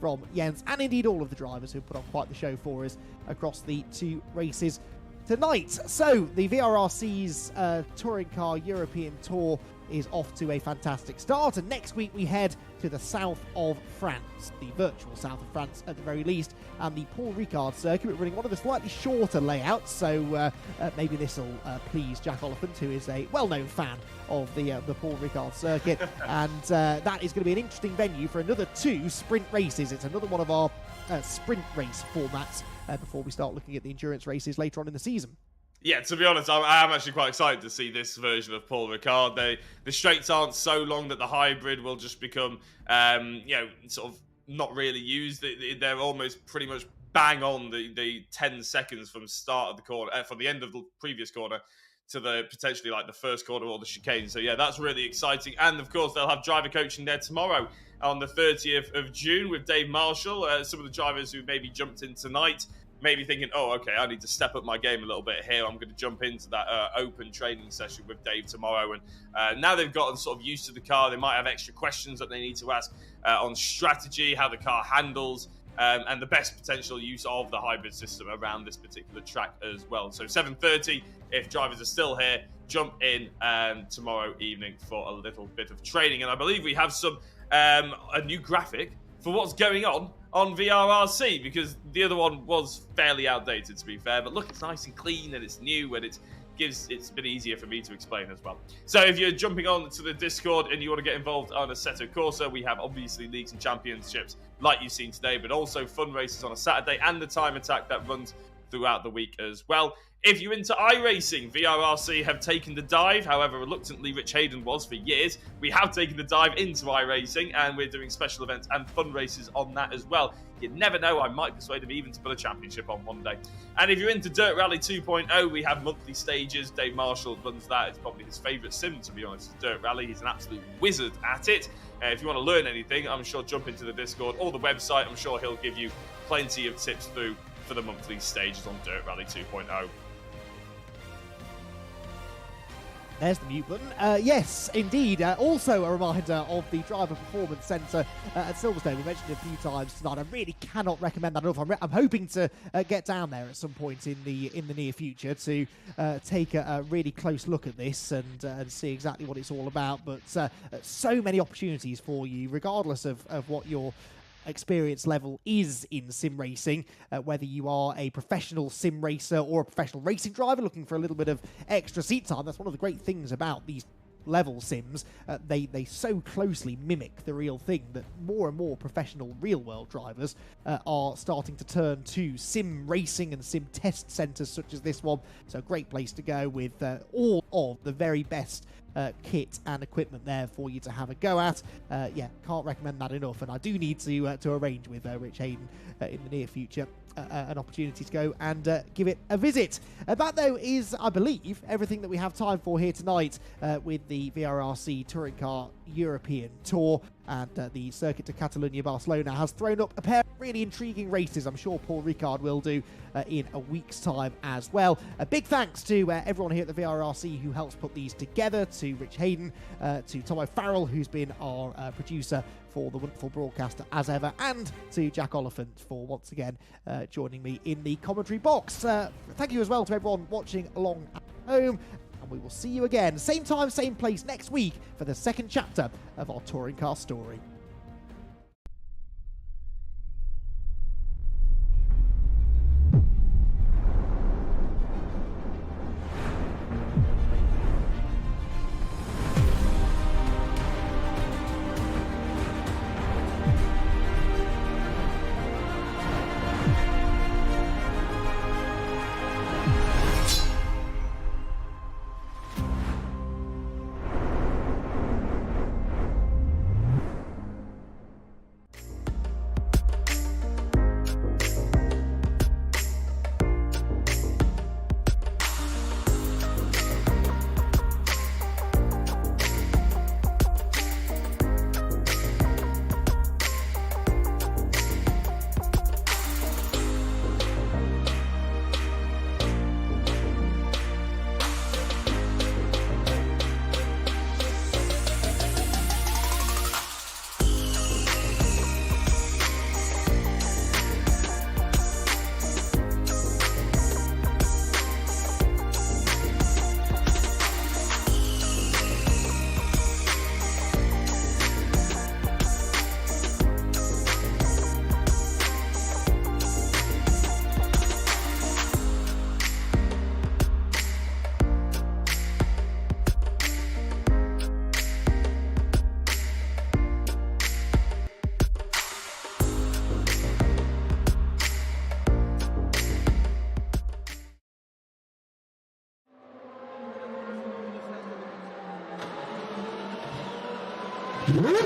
from Jens, and indeed all of the drivers who put on quite the show for us across the 2 races tonight. So the VRRC's Touring Car European Tour is off to a fantastic start, and next week we head to the south of France, the virtual south of France at the very least, and the Paul Ricard circuit. We're running one of the slightly shorter layouts, so maybe this will please Jack Oliphant, who is a well-known fan of the Paul Ricard circuit, and that is going to be an interesting venue for another 2 sprint races. It's another one of our sprint race formats before we start looking at the endurance races later on in the season. Yeah, to be honest, I am actually quite excited to see this version of Paul Ricard. The straights aren't so long that the hybrid will just become, sort of not really used. They're almost pretty much bang on the 10 seconds from start of the corner, from the end of the previous corner to the potentially like the first corner or the chicane. So yeah, that's really exciting. And of course, they'll have driver coaching there tomorrow on the 30th of June with Dave Marshall. Some of the drivers who maybe jumped in tonight, maybe thinking, oh, okay, I need to step up my game a little bit here. I'm going to jump into that open training session with Dave tomorrow. And now they've gotten sort of used to the car, they might have extra questions that they need to ask on strategy, how the car handles, and the best potential use of the hybrid system around this particular track as well. So 7:30, if drivers are still here, jump in tomorrow evening for a little bit of training. And I believe we have a new graphic for what's going on VRRC, because the other one was fairly outdated, to be fair. But look, it's nice and clean and it's new, and it's a bit easier for me to explain as well. So if you're jumping on to the Discord and you want to get involved on Assetto Corsa, we have obviously leagues and championships like you've seen today, but also fun races on a Saturday and the time attack that runs throughout the week as well. If you're into iRacing, VRRC have taken the dive, however reluctantly Rich Hayden was for years. We have taken the dive into iRacing, and we're doing special events and fun races on that as well. You never know, I might persuade him even to put a championship on one day. And if you're into Dirt Rally 2.0, we have monthly stages. Dave Marshall runs that. It's probably his favourite sim, to be honest, Dirt Rally. He's an absolute wizard at it. If you want to learn anything, I'm sure jump into the Discord or the website. I'm sure he'll give you plenty of tips through for the monthly stages on Dirt Rally 2.0. There's the mute button. Yes, indeed. Also a reminder of the Driver Performance Centre at Silverstone. We mentioned it a few times tonight. I really cannot recommend that enough. I'm hoping to get down there at some point in the near future to take a really close look at this and see exactly what it's all about. But so many opportunities for you, regardless of what your experience level is in sim racing, whether you are a professional sim racer or a professional racing driver looking for a little bit of extra seat time. That's one of the great things about these level sims. They so closely mimic the real thing that more and more professional real world drivers are starting to turn to sim racing and sim test centres such as this one. So a great place to go with all of the very best kit and equipment there for you to have a go at. Yeah, can't recommend that enough, and I do need to arrange with Rich Hayden in the near future an opportunity to go and give it a visit. That, though, is, I believe, everything that we have time for here tonight with the VRRC Touring Car European Tour. And the Circuit de Catalunya Barcelona has thrown up a pair of really intriguing races. I'm sure Paul Ricard will do in a week's time as well. A big thanks to everyone here at the VRRC who helps put these together, to Rich Hayden, to Tom O'Farrell, who's been our producer for the wonderful broadcast as ever, and to Jack Oliphant for once again joining me in the commentary box. Thank you as well to everyone watching along at home. And we will see you again, same time, same place next week for the second chapter of our touring car story. Woo!